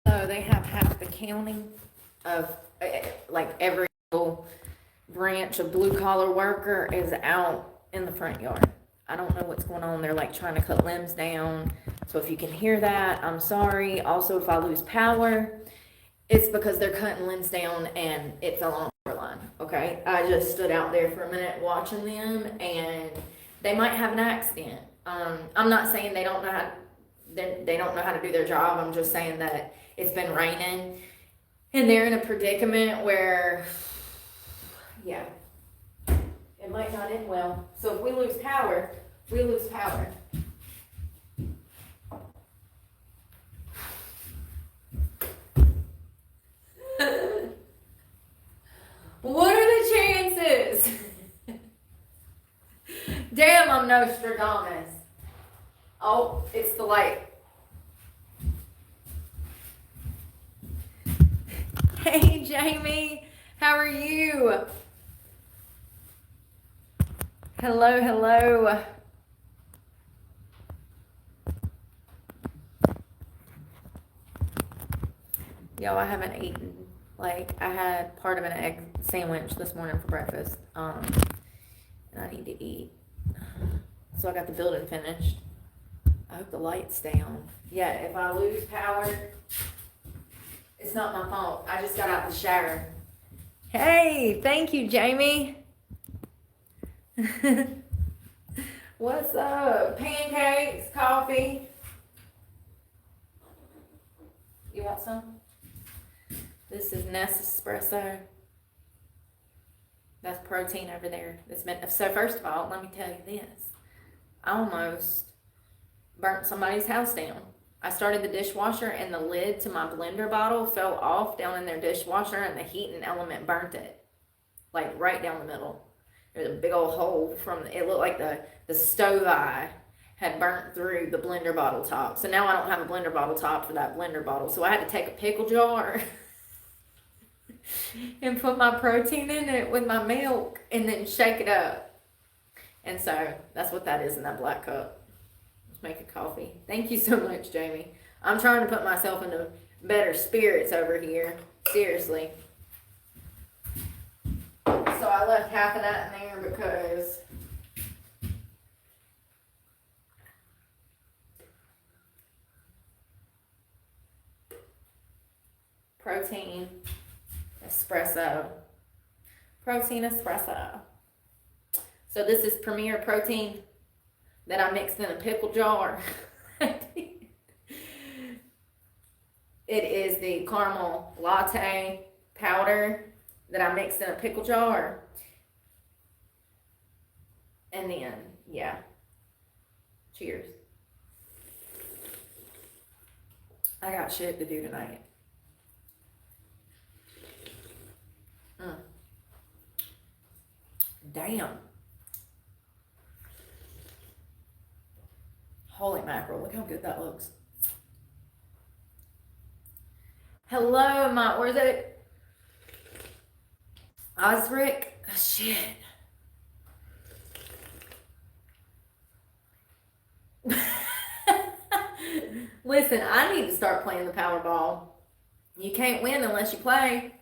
So they have half the county of like every single branch of blue collar worker is out in the front yard. I don't know what's going on. They're like trying to cut limbs down. So if you can hear that, I'm sorry. Also, if I lose power, it's because they're cutting limbs down and it's along the line. Okay, I just stood out there for a minute watching them, and they might have an accident. I'm not saying they don't know how to do their job. I'm just saying that it's been raining and they're in a predicament where, yeah, it might not end well. So if we lose power, we lose power. What are the chances? Damn, I'm Nostradamus. Oh, it's the light. Hey, Jamie, how are you? Hello, hello. Y'all, I haven't eaten. Like, I had part of an egg sandwich this morning for breakfast. And I need to eat. So I got the building finished. I hope the light's down. Yeah, if I lose power, it's not my fault. I just got out the shower. Hey, thank you, Jamie. What's up? Pancakes, coffee. You want some? This is Nespresso. That's protein over there. So first of all, let me tell you this. I almost burnt somebody's house down. I started the dishwasher and the lid to my blender bottle fell off down in their dishwasher and the heating element burnt it. Like right down the middle. There's a big old hole it looked like the stove eye had burnt through the blender bottle top. So now I don't have a blender bottle top for that blender bottle. So I had to take a pickle jar and put my protein in it with my milk and then shake it up. And so that's what that is in that black cup. Let's make a coffee. Thank you so much, Jamie. I'm trying to put myself into better spirits over here. Seriously. So I left half of that in there because protein espresso. Protein espresso. So this is Premier Protein that I mixed in a pickle jar. It is the caramel latte powder that I mixed in a pickle jar. And then, yeah. Cheers. I got shit to do tonight. Damn. Holy mackerel, look how good that looks. Hello, where's it? Osric? Oh, shit. Listen, I need to start playing the Powerball. You can't win unless you play.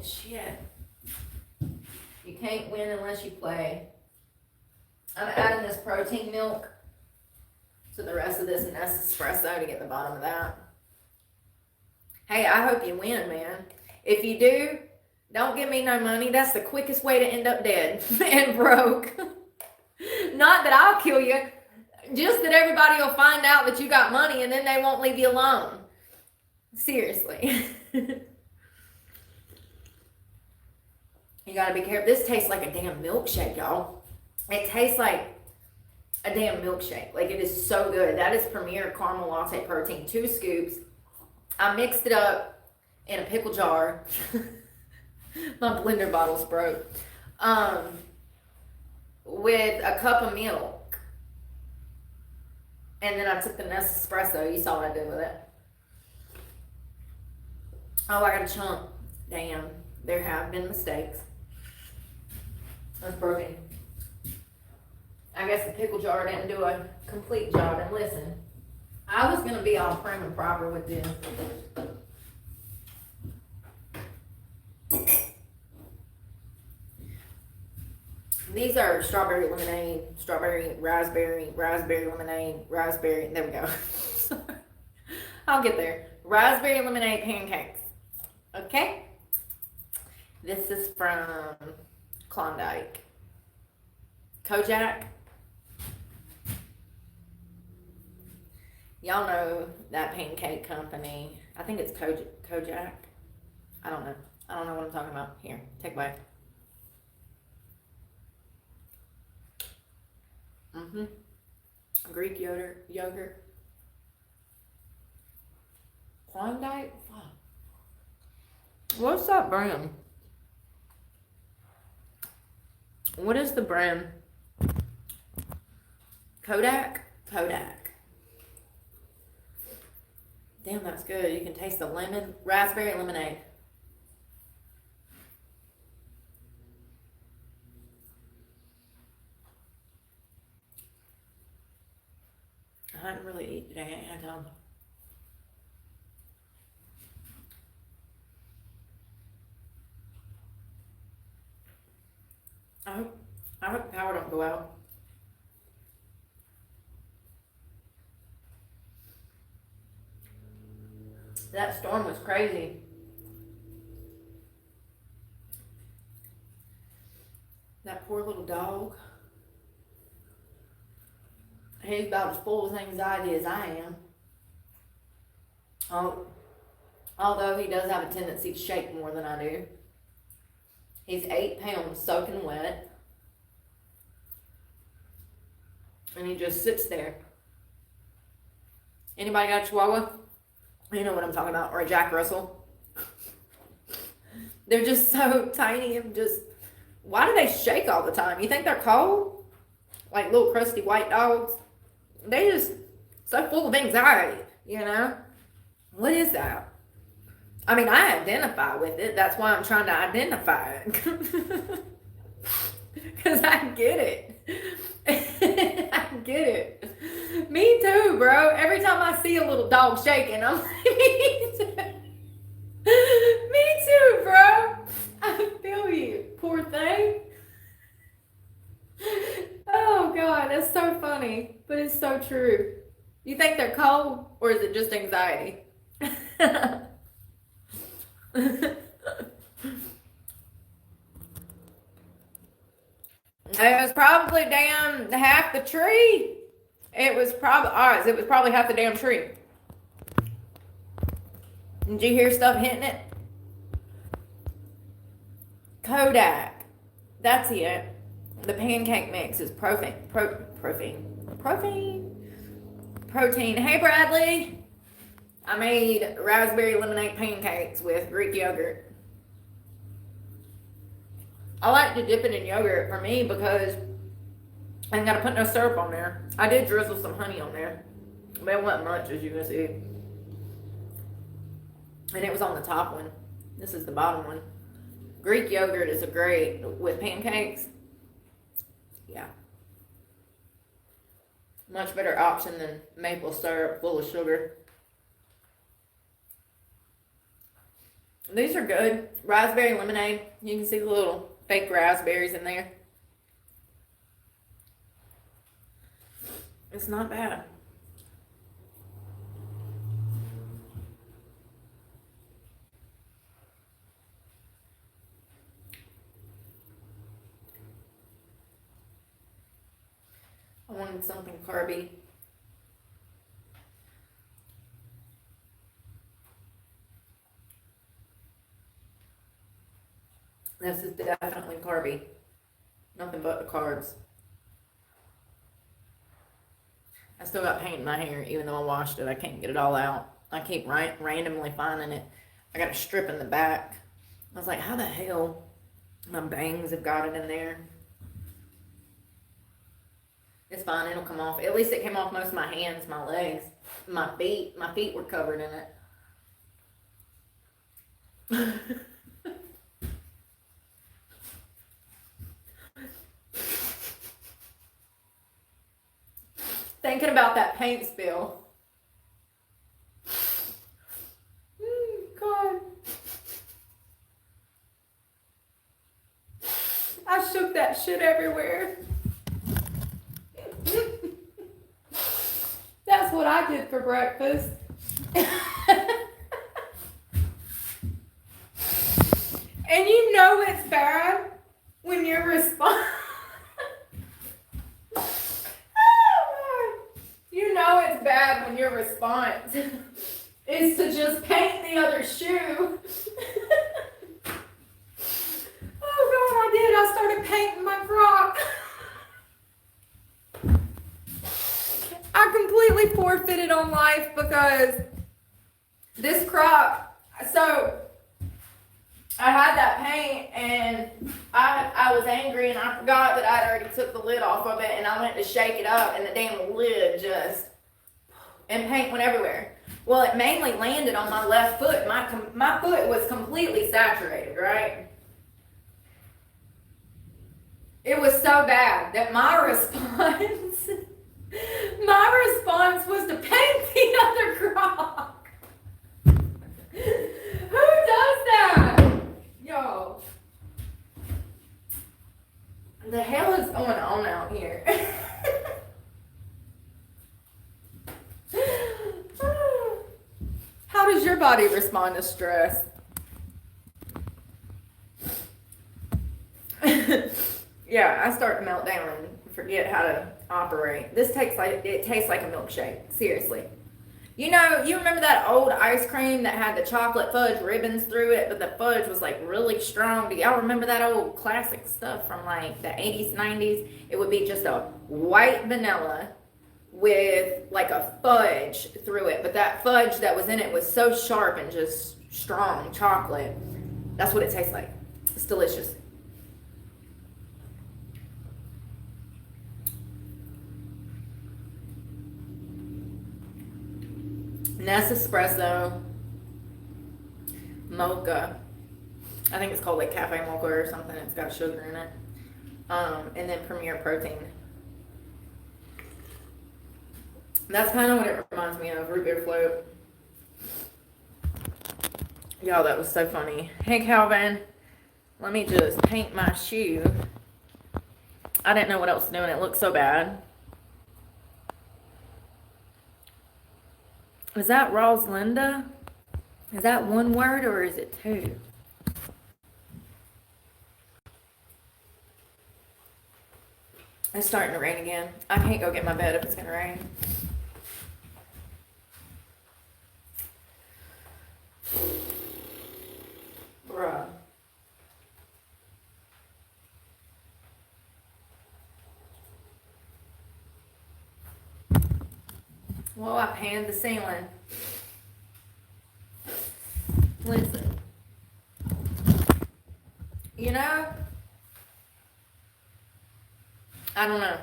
Shit. You can't win unless you play. I'm adding this protein milk to the rest of this Nespresso to get the bottom of that. Hey, I hope you win, man. If you do, don't give me no money. That's the quickest way to end up dead and broke. Not that I'll kill you, just that everybody will find out that you got money and then they won't leave you alone. Seriously. You gotta be careful. This tastes like a damn milkshake, y'all. It tastes like a damn milkshake. Like, it is so good. That is Premier Caramel Latte Protein. 2 scoops. I mixed it up in a pickle jar. My blender bottle's broke. With a cup of milk. And then I took the Nespresso. You saw what I did with it. Oh, I got a chunk. Damn. There have been mistakes. That's broken. I guess the pickle jar didn't do a complete job. And listen, I was going to be all prim and proper with this. these are strawberry lemonade, strawberry, raspberry, raspberry lemonade, raspberry. There we go. I'll get there. Raspberry lemonade pancakes. Okay. This is from Klondike. Kojak. Y'all know that pancake company. I think it's Kojak. I don't know. I don't know what I'm talking about. Here, take a bite. Greek yogurt. Klondike? What's that brand? What is the brand? Kodak? Kodak. Damn, that's good. You can taste the lemon, raspberry lemonade. I didn't really eat today. I ain't had time. I hope the power don't go out. That storm was crazy. That poor little dog. He's about as full of anxiety as I am. Although he does have a tendency to shake more than I do. He's 8 pounds soaking wet. And he just sits there. Anybody got a Chihuahua? You know what I'm talking about. Or a Jack Russell. They're just so tiny and just... Why do they shake all the time? You think they're cold? Like little crusty white dogs? They just so full of anxiety, you know? What is that? I mean, I identify with it. That's why I'm trying to identify it. Because I get it. I get it. Me too, bro. Every time I see a little dog shaking, I'm like, me too. Me too, bro. I feel you. Poor thing. Oh, God. That's so funny. But it's so true. You think they're cold? Or is it just anxiety? It was probably down half the tree. It was probably ours. It was probably half the damn tree. Did you hear stuff hitting it? Kodak. That's it. The pancake mix is protein. Hey, Bradley. I made raspberry lemonade pancakes with Greek yogurt. I like to dip it in yogurt for me because I ain't got to put no syrup on there. I did drizzle some honey on there, but it wasn't much, as you can see. And it was on the top one. This is the bottom one. Greek yogurt is a great with pancakes. Yeah. Much better option than maple syrup full of sugar. These are good. Raspberry lemonade. You can see the little fake raspberries in there. It's not bad. I wanted something carby. This is definitely carby. Nothing but the carbs. I still got paint in my hair, even though I washed it. I can't get it all out. I keep randomly finding it. I got a strip in the back. I was like, how the hell? My bangs have got it in there. It's fine. It'll come off. At least it came off most of my hands, my legs, my feet. My feet were covered in it. Thinking about that paint spill. God. I shook that shit everywhere. That's what I did for breakfast. And you know it's bad when your response... You know it's bad when your response is to just paint the other shoe. Oh God, I did. I started painting my frock. I completely forfeited on life because this crop, so I had that paint and I was angry and I forgot that I'd already took the lid off of it, and I went to shake it up and the damn lid and paint went everywhere. Well, it mainly landed on my left foot. My foot was completely saturated, right? It was so bad that my response was to paint the other crock. Who does that? Yo. The hell is going on out here? How does your body respond to stress? Yeah, I start to melt down and forget how to operate. It tastes like a milkshake. Seriously. You know, you remember that old ice cream that had the chocolate fudge ribbons through it, but the fudge was like really strong? Do y'all remember that old classic stuff from like the 80s, 90s? It would be just a white vanilla with like a fudge through it, but that fudge that was in it was so sharp and just strong chocolate. That's what it tastes like. It's delicious. Nespresso mocha. I think it's called like cafe mocha or something. It's got sugar in it. And then Premier Protein. That's kind of what it reminds me of, root beer float. Y'all, that was so funny. Hey, Calvin. Let me just paint my shoe. I didn't know what else to do, and it looked so bad. Is that Rosalinda? Is that one word or is it two? It's starting to rain again. I can't go get my bed if it's going to rain. Bruh. Well, I panned the ceiling. Listen. You know, I don't know.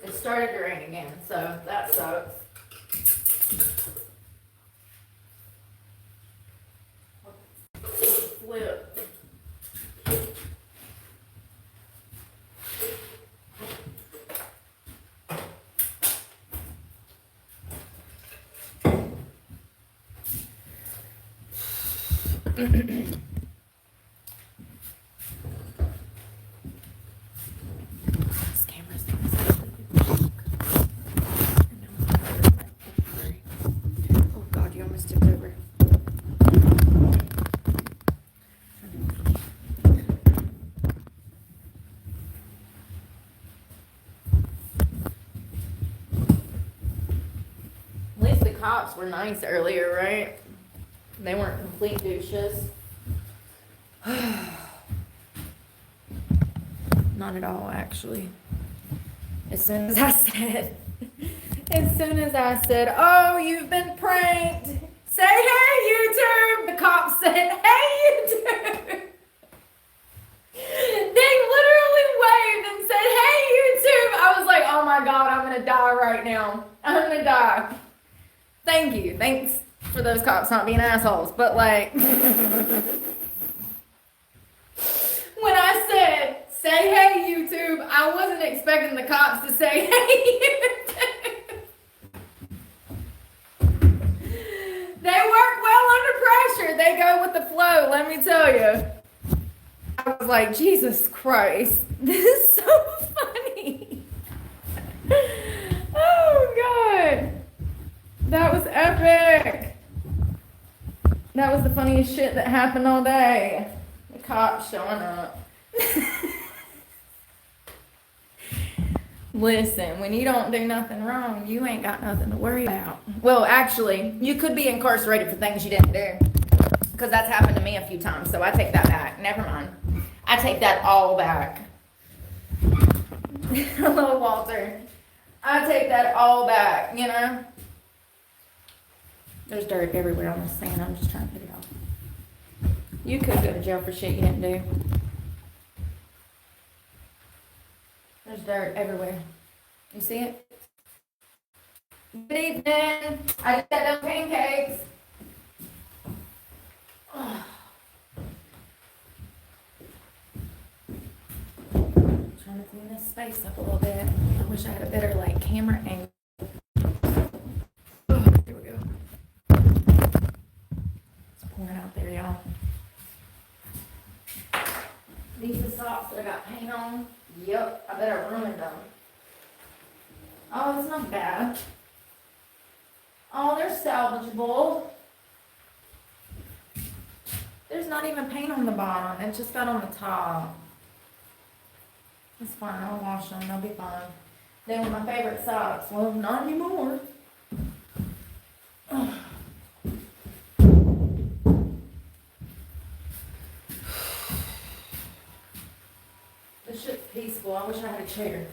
It started to rain again, so that sucks. Flip. This camera's doing something. Oh God, you almost tipped over. At least the cops were nice earlier, right? They weren't complete douches. Not at all, actually. As soon as I said, oh, you've been pranked, say, hey, YouTube, the cops said, hey, YouTube. They literally waved and said, hey, YouTube. I was like, oh my God, I'm going to die right now. I'm going to die. Thank you. Thanks for those cops not being assholes. But like, when I said, say hey YouTube, I wasn't expecting the cops to say hey YouTube. pressure, they go with the flow, let me tell you. I was like, Jesus Christ, this is so funny. Oh, God. That was epic. That was the funniest shit that happened all day. The cops showing up. Listen, when you don't do nothing wrong, you ain't got nothing to worry about. Well, actually, you could be incarcerated for things you didn't do. Because that's happened to me a few times, so I take that back. Never mind. I take that all back. Hello, Walter. I take that all back, you know? There's dirt everywhere on the sand. I'm just trying to get it off. You could go to jail for shit you didn't do. There's dirt everywhere. You see it? Good evening. I just had those pancakes. Oh. Trying to clean this space up a little bit. I wish I had a better camera angle. Oh, here we go. It's pouring out there, y'all. These are socks that I got paint on. Yep, I bet I ruined them. Oh, it's not bad. Oh, they're salvageable. There's not even paint on the bottom. It just got on the top. It's fine. I'll wash them. They'll be fine. They were my favorite socks. Well, not anymore. Oh. This shit's peaceful. I wish I had a chair.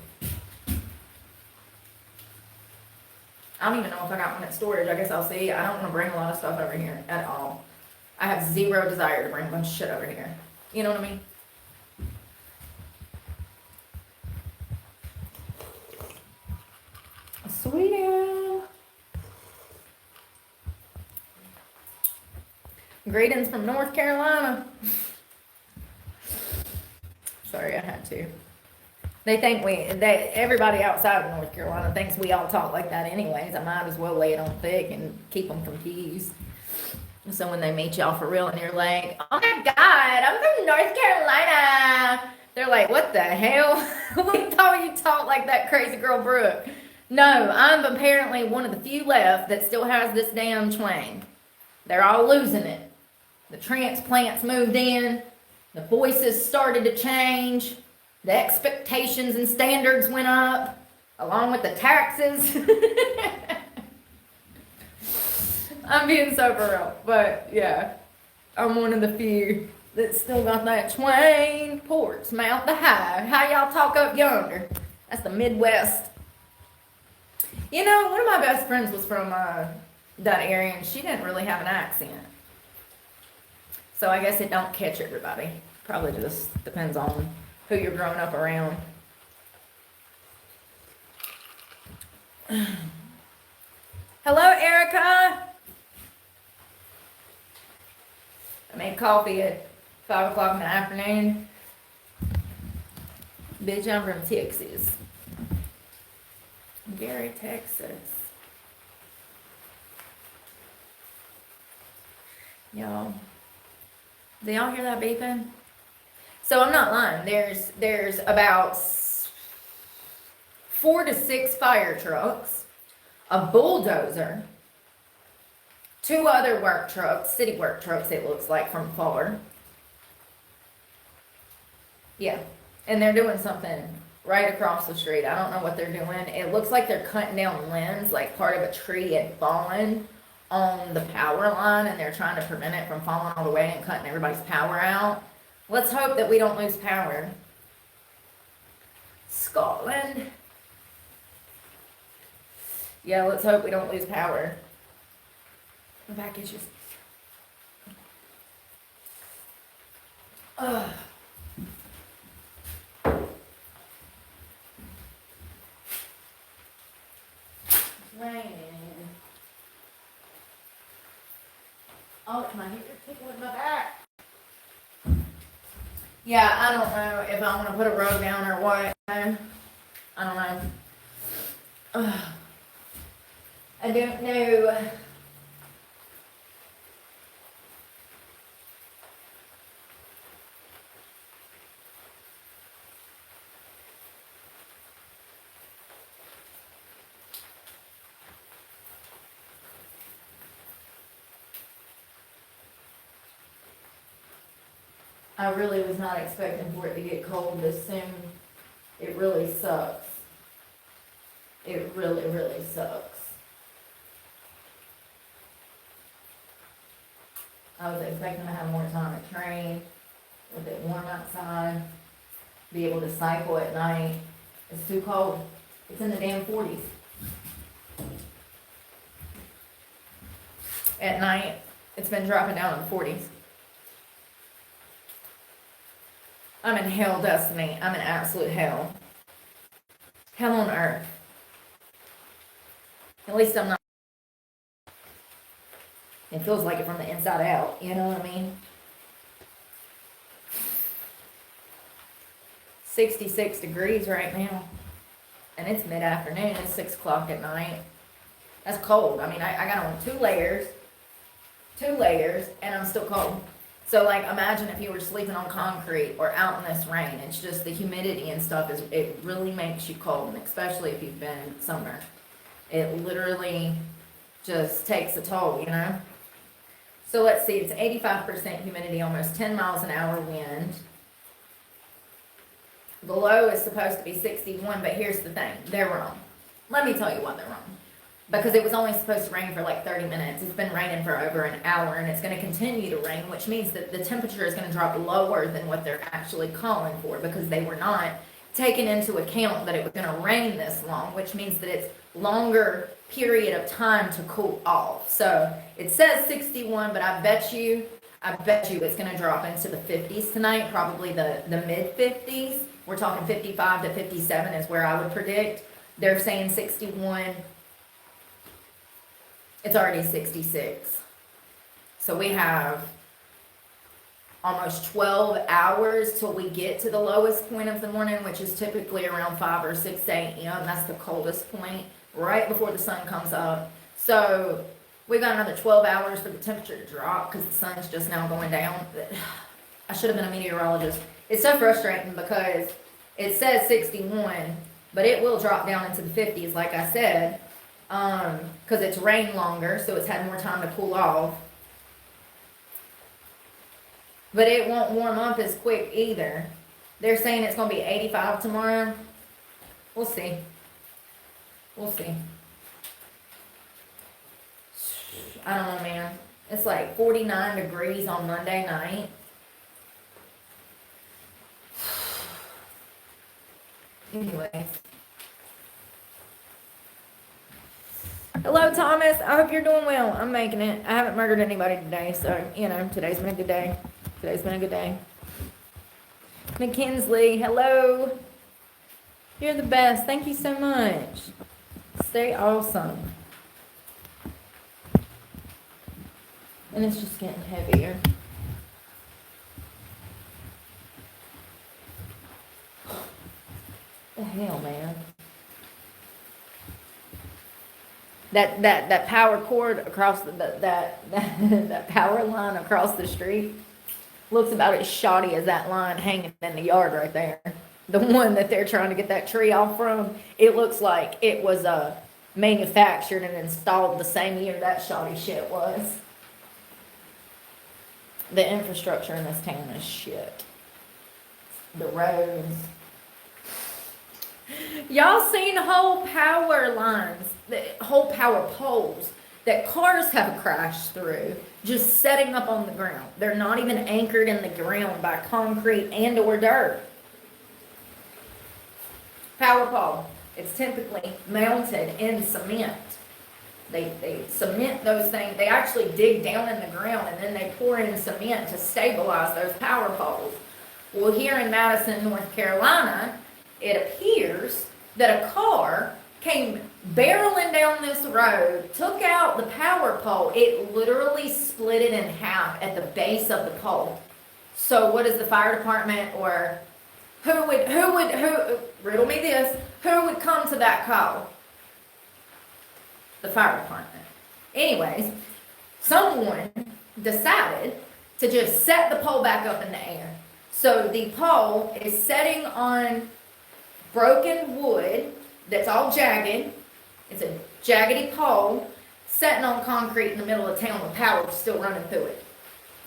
I don't even know if I got one at storage. I guess I'll see. I don't want to bring a lot of stuff over here at all. I have zero desire to bring a bunch of shit over here. You know what I mean? Sweetie. Greetings from North Carolina. Sorry, I had to. They think everybody outside of North Carolina thinks we all talk like that anyways. I might as well lay it on thick and keep them confused. So when they meet y'all for real and you're like, oh my God, I'm from North Carolina. They're like, what the hell? We thought you talked like that crazy girl Brooke. No, I'm apparently one of the few left that still has this damn twang. They're all losing it. The transplants moved in. The voices started to change. The expectations and standards went up, along with the taxes. I'm being so for real, but yeah, I'm one of the few that still got that twang. Portsmouth the high. How y'all talk up yonder? That's the Midwest. You know, one of my best friends was from that area, and she didn't really have an accent. So I guess it don't catch everybody. Probably just depends on who you're growing up around. Hello, Erica. I made coffee at 5 o'clock in the afternoon. Bitch, I'm from Texas. Gary, Texas. Y'all, do y'all hear that beeping? So I'm not lying. There's about 4 to 6 fire trucks, a bulldozer, 2 other work trucks, city work trucks it looks like from far. Yeah, and they're doing something right across the street. I don't know what they're doing. It looks like they're cutting down limbs, like part of a tree had fallen on the power line and they're trying to prevent it from falling all the way and cutting everybody's power out. Let's hope that we don't lose power. Scotland. Yeah, let's hope we don't lose power. My back itches. Ugh. It's raining. Oh, my hair tickling my back. Yeah, I don't know if I want to put a rug down or what. I don't know. I don't know. I really was not expecting for it to get cold this soon. It really sucks. It really, really sucks. I was expecting to have more time to train with it warm outside, be able to cycle at night. It's too cold. It's in the damn 40s. At night, it's been dropping down in the 40s. I'm in hell, Destiny. I'm in absolute hell. Hell on earth. At least I'm not. It feels like it from the inside out, you know what I mean? 66 degrees right now. And it's mid-afternoon. It's 6 o'clock at night. That's cold. I mean, I got on two layers, and I'm still cold. So, like, imagine if you were sleeping on concrete or out in this rain. It's just the humidity and stuff, it really makes you cold, and especially if you've been somewhere. It literally just takes a toll, you know? So, let's see. It's 85% humidity, almost 10 miles an hour wind. The low is supposed to be 61, but here's the thing. They're wrong. Let me tell you why they're wrong. Because it was only supposed to rain for like 30 minutes. It's been raining for over an hour, and it's going to continue to rain, which means that the temperature is going to drop lower than what they're actually calling for, because they were not taking into account that it was going to rain this long, which means that it's longer period of time to cool off. So it says 61, but I bet you it's going to drop into the 50s tonight, probably the mid 50s. We're talking 55 to 57 is where I would predict. They're saying 61. It's already 66. So we have almost 12 hours till we get to the lowest point of the morning, which is typically around 5 or 6 a.m. That's the coldest point, right before the sun comes up. So we got another 12 hours for the temperature to drop because the sun's just now going down. I should have been a meteorologist. It's so frustrating because it says 61, but it will drop down into the 50s, like I said. Because it's rained longer, so it's had more time to cool off. But it won't warm up as quick either. They're saying it's going to be 85 tomorrow. We'll see. We'll see. I don't know, man. It's like 49 degrees on Monday night. Anyways. Hello, Thomas. I hope you're doing well. I'm making it. I haven't murdered anybody today, so, you know, today's been a good day. Today's been a good day. McKinsley, hello. You're the best. Thank you so much. Stay awesome. And it's just getting heavier. The hell, man. That power cord across that power line across the street looks about as shoddy as that line hanging in the yard right there. The one that they're trying to get that tree off from, it looks like it was manufactured and installed the same year that shoddy shit was. The infrastructure in this town is shit. The roads. Y'all seen whole power lines, the whole power poles that cars have crashed through, just setting up on the ground. They're not even anchored in the ground by concrete and or dirt. Power pole. It's typically mounted in cement. They cement those things. They actually dig down in the ground and then they pour in cement to stabilize those power poles. Well, here in Madison, North Carolina, it appears that a car came barreling down this road, took out the power pole. It literally split it in half at the base of the pole. So what is the fire department, or who riddle me this, who would come to that call? The fire department. Anyways, someone decided to just set the pole back up in the air. So the pole is setting on broken wood that's all jagged. It's a jaggedy pole setting on concrete in the middle of town with power still running through it.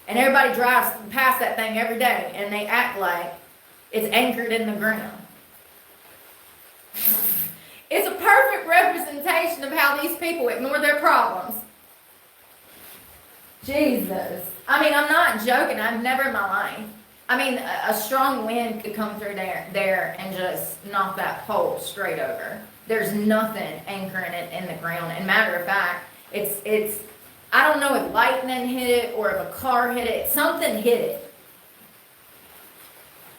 And everybody drives past that thing every day, and they act like it's anchored in the ground. It's a perfect representation of how these people ignore their problems. Jesus. I mean, I'm not joking. I've never in my life. I mean, a strong wind could come through there and just knock that pole straight over. There's nothing anchoring it in the ground. And matter of fact, it's I don't know if lightning hit it or if a car hit it. Something hit it.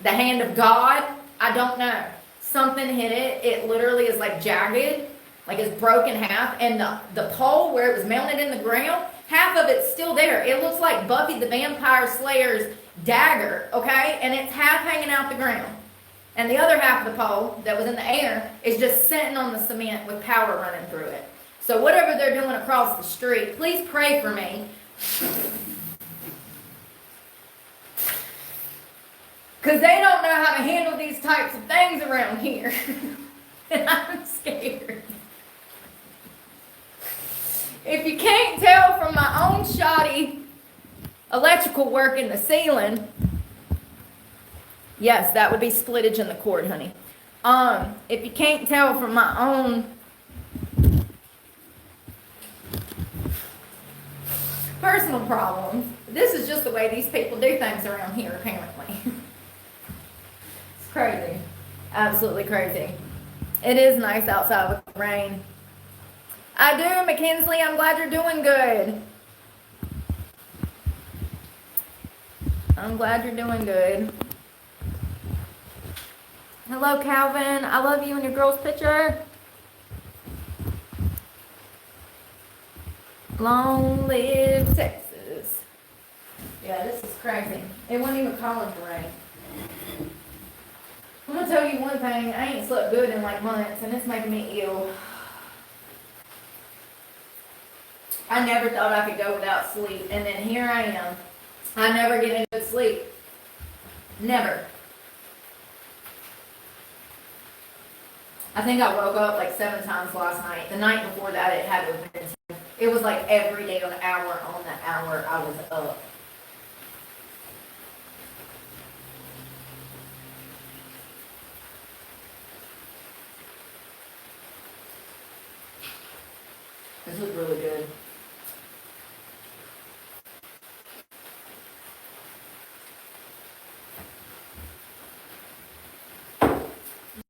The hand of God, I don't know. Something hit it. It literally is like jagged, like it's broken half. And the pole where it was mounted in the ground, half of it's still there. It looks like Buffy the Vampire Slayer's dagger, okay? And it's half hanging out the ground. And the other half of the pole that was in the air is just sitting on the cement with power running through it. So whatever they're doing across the street, please pray for me. Because they don't know how to handle these types of things around here. And I'm scared. If you can't tell from my own shoddy electrical work in the ceiling, yes, that would be splittage in the cord, honey. If you can't tell from my own personal problems, this is just the way these people do things around here, apparently. It's crazy. Absolutely crazy. It is nice outside with the rain. I do, Mackenzie. I'm glad you're doing good. I'm glad you're doing good. Hello, Calvin. I love you and your girl's picture. Long live Texas. Yeah, this is crazy. It wasn't even calling for rain. I'm going to tell you one thing. I ain't slept good in like months, and it's making me ill. I never thought I could go without sleep, and then here I am. I never get into good sleep. Never. I think I woke up like 7 times last night. The night before that, it had to have been 10. It was like every day, an hour on the hour I was up. This was really good.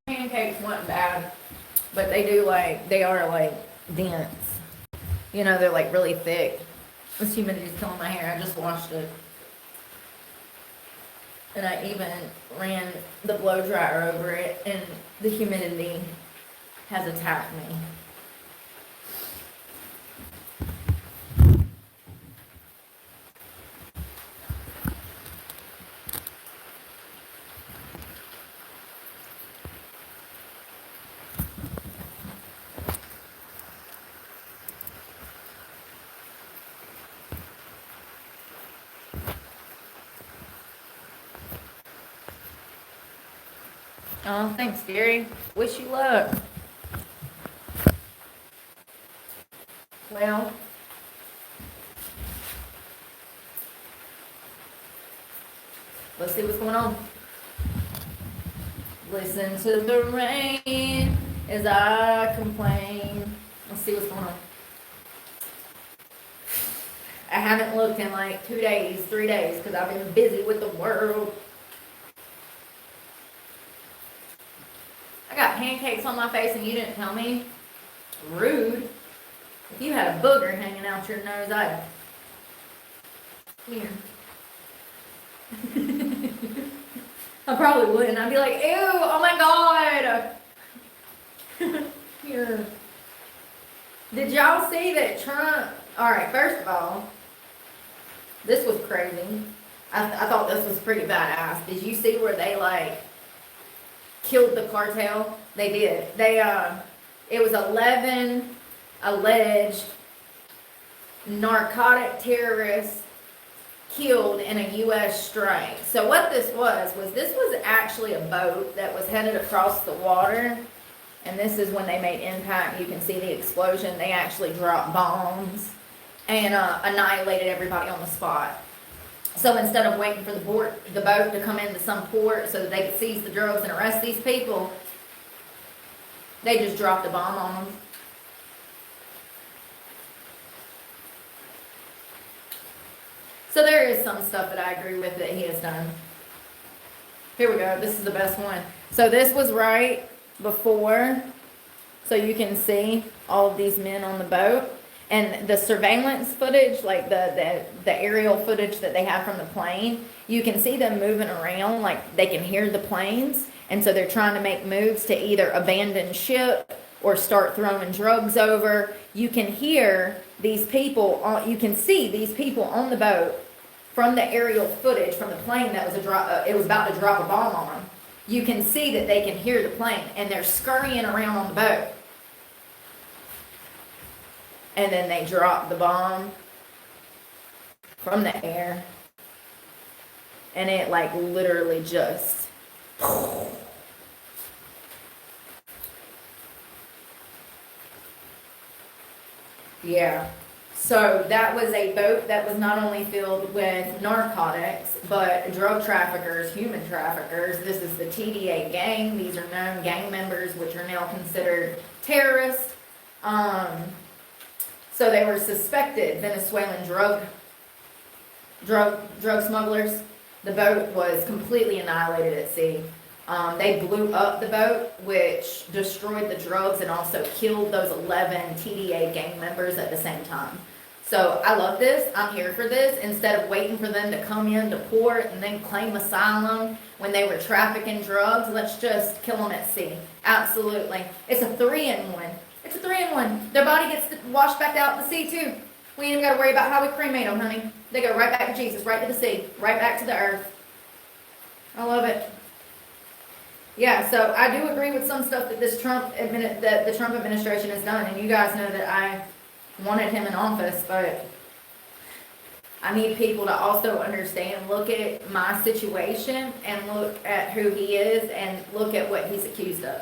Pancakes weren't bad, but they are like dense. You know, they're like really thick. This humidity's killing my hair. I just washed it. And I even ran the blow dryer over it, and the humidity has attacked me. Oh, thanks, Gary. Wish you luck. Well, let's see what's going on. Listen to the rain as I complain. Let's see what's going on. I haven't looked in like 2 days, 3 days, because I've been busy with the world. I got pancakes on my face and you didn't tell me. Rude. If you had a booger hanging out your nose, I'd... Here. I probably wouldn't. I'd be like, ew, oh my God. Here. Did y'all see that Trump... Alright, first of all, this was crazy. I thought this was pretty badass. Did you see where they, like, killed the cartel? They did. It was 11 alleged narcotic terrorists killed in a U.S. strike. So what this was actually a boat that was headed across the water. And this is when they made impact. You can see the explosion. They actually dropped bombs and annihilated everybody on the spot. So instead of waiting for the boat to come into some port so that they could seize the drugs and arrest these people, they just dropped a bomb on them. So there is some stuff that I agree with that he has done. Here we go. This is the best one. So this was right before, so you can see all of these men on the boat. And the surveillance footage, like the aerial footage that they have from the plane, you can see them moving around, like they can hear the planes. And so they're trying to make moves to either abandon ship or start throwing drugs over. You can hear these people, you can see these people on the boat from the aerial footage from the plane that was it was about to drop a bomb on them. You can see that they can hear the plane, and they're scurrying around on the boat. And then they drop the bomb from the air, and it like literally just yeah. So that was a boat that was not only filled with narcotics, but drug traffickers, human traffickers. This is the TDA gang. These are known gang members, which are now considered terrorists. So they were suspected Venezuelan drug smugglers. The boat was completely annihilated at sea. They blew up the boat, which destroyed the drugs and also killed those 11 TDA gang members at the same time. So I love this. I'm here for this. Instead of waiting for them to come into port and then claim asylum when they were trafficking drugs, let's just kill them at sea. Absolutely. It's a 3-in-1. It's a 3-in-1. Their body gets washed back out to the sea too. We ain't even got to worry about how we cremate them, honey. They go right back to Jesus, right to the sea, right back to the earth. I love it. Yeah, so I do agree with some stuff that the Trump administration has done, and you guys know that I wanted him in office, but I need people to also understand, look at my situation and look at who he is and look at what he's accused of.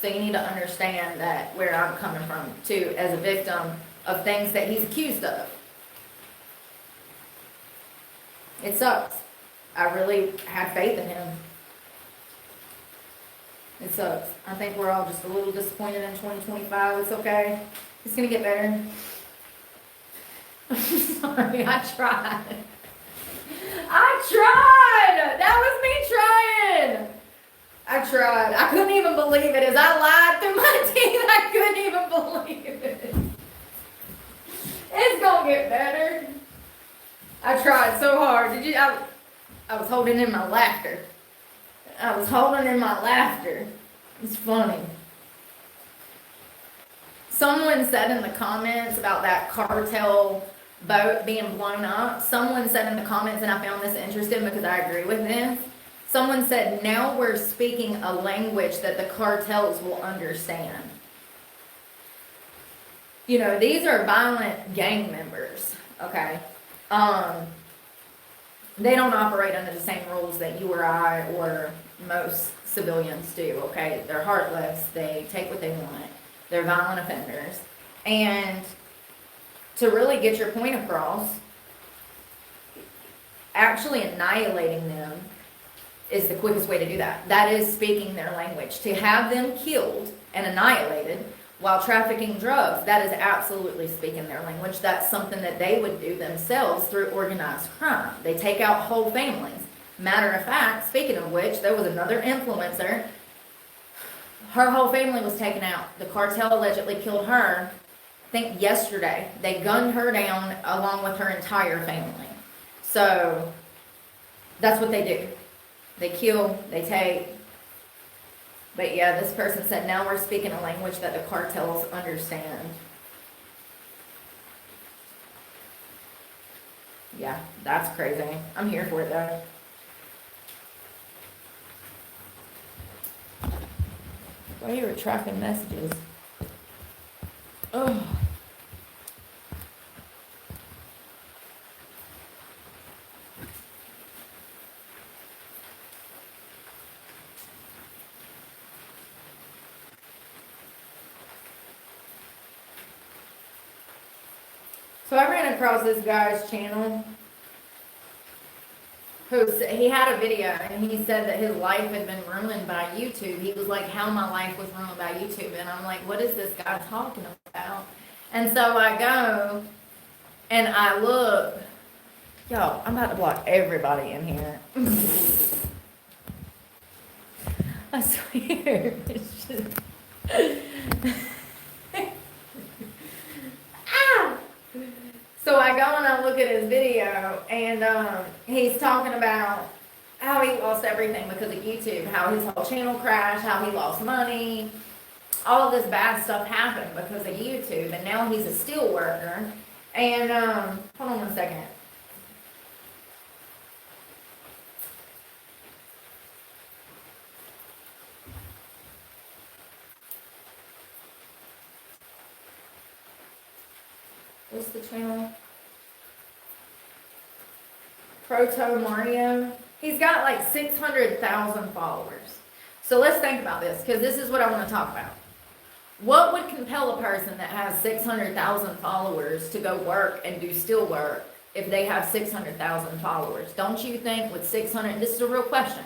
So you need to understand that where I'm coming from too, as a victim of things that he's accused of. It sucks. I really have faith in him. It sucks. I think we're all just a little disappointed in 2025. It's okay. It's gonna get better. I'm sorry, I tried. That was me trying. I tried. I couldn't even believe it. As I lied through my teeth, I couldn't even believe it. It's gonna get better. I tried so hard. I was holding in my laughter. It's funny. Someone said in the comments about that cartel boat being blown up. Someone said in the comments, and I found this interesting because I agree with this. Someone said, now we're speaking a language that the cartels will understand. You know, these are violent gang members, okay? They don't operate under the same rules that you or I or most civilians do, okay? They're heartless. They take what they want. They're violent offenders. And to really get your point across, actually annihilating them is the quickest way to do that. That is speaking their language. To have them killed and annihilated while trafficking drugs, that is absolutely speaking their language. That's something that they would do themselves through organized crime. They take out whole families. Matter of fact, speaking of which, there was another influencer. Her whole family was taken out. The cartel allegedly killed her, I think yesterday. They gunned her down along with her entire family. So that's what they do. They kill, they take. But yeah, this person said, now we're speaking a language that the cartels understand. Yeah, that's crazy. I'm here for it though. Why are you retracting messages? Oh. So I ran across this guy's channel. he had a video and he said that his life had been ruined by YouTube. He was like, how my life was ruined by YouTube. And I'm like, what is this guy talking about? And so I go and I look. Yo, I'm about to block everybody in here. I swear. It's just... Ah! So I go and I look at his video, and he's talking about how he lost everything because of YouTube, how his whole channel crashed, how he lost money. All of this bad stuff happened because of YouTube, and now he's a steel worker. And hold on 1 second. What's the channel? Proto Mario. He's got like 600,000 followers. So let's think about this, because this is what I want to talk about. What would compel a person that has 600,000 followers to go work and do steel work if they have 600,000 followers? Don't you think with 600, this is a real question.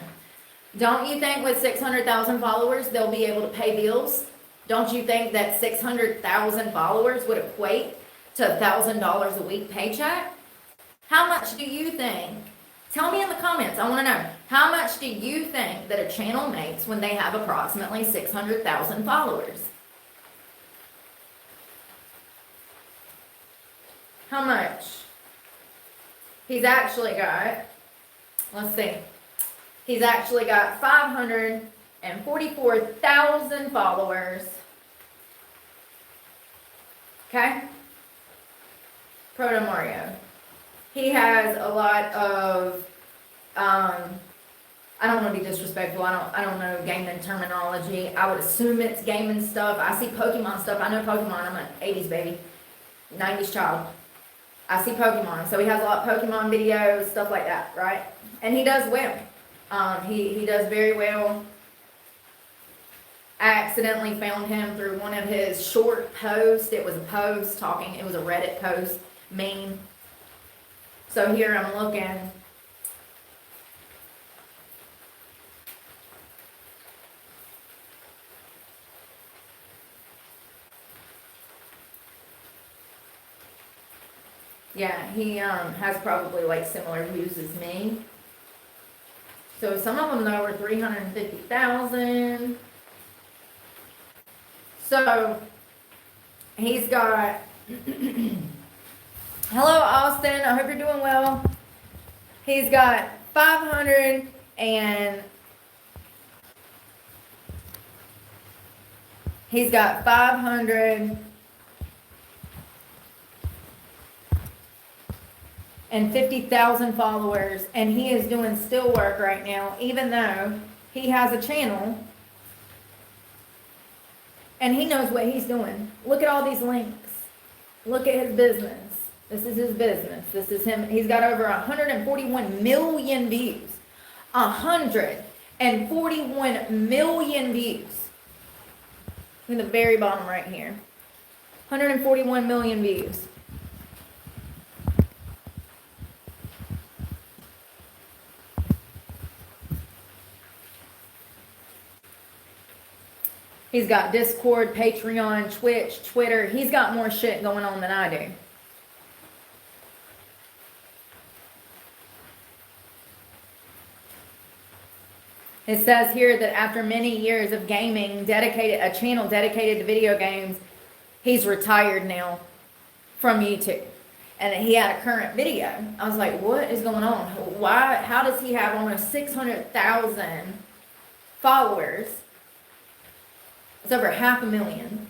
Don't you think with 600,000 followers they'll be able to pay bills? Don't you think that 600,000 followers would equate to $1,000 a week paycheck? How much do you think? Tell me in the comments. I want to know. How much do you think that a channel makes when they have approximately 600,000 followers? How much? He's actually got, let's see. He's actually got 544,000 followers. Okay? Proto Mario. He has a lot of, I don't want to be disrespectful. I don't know gaming terminology. I would assume it's gaming stuff. I see Pokemon stuff. I know Pokemon. I'm an 80s baby, 90s child. I see Pokemon. So he has a lot of Pokemon videos, stuff like that, right? And he does well. He does very well. I accidentally found him through one of his short posts. It was a post talking, it was a Reddit post, meme. So here I'm looking. Yeah, he has probably like similar views as me. So some of them though are 350,000. So he's got hello Austin, I hope you're doing well. He's got 500 and he's got 550,000 followers, and he is doing steel work right now, even though he has a channel and he knows what he's doing. Look at all these links. Look at his business. This is his business. This is him. He's got over 141 million views. 141 million views. In the very bottom right here. 141 million views. He's got Discord, Patreon, Twitch, Twitter. He's got more shit going on than I do. It says here that after many years of gaming, a channel dedicated to video games, he's retired now from YouTube. And he had a current video. I was like, what is going on? Why? How does he have almost 600,000 followers? It's over 500,000.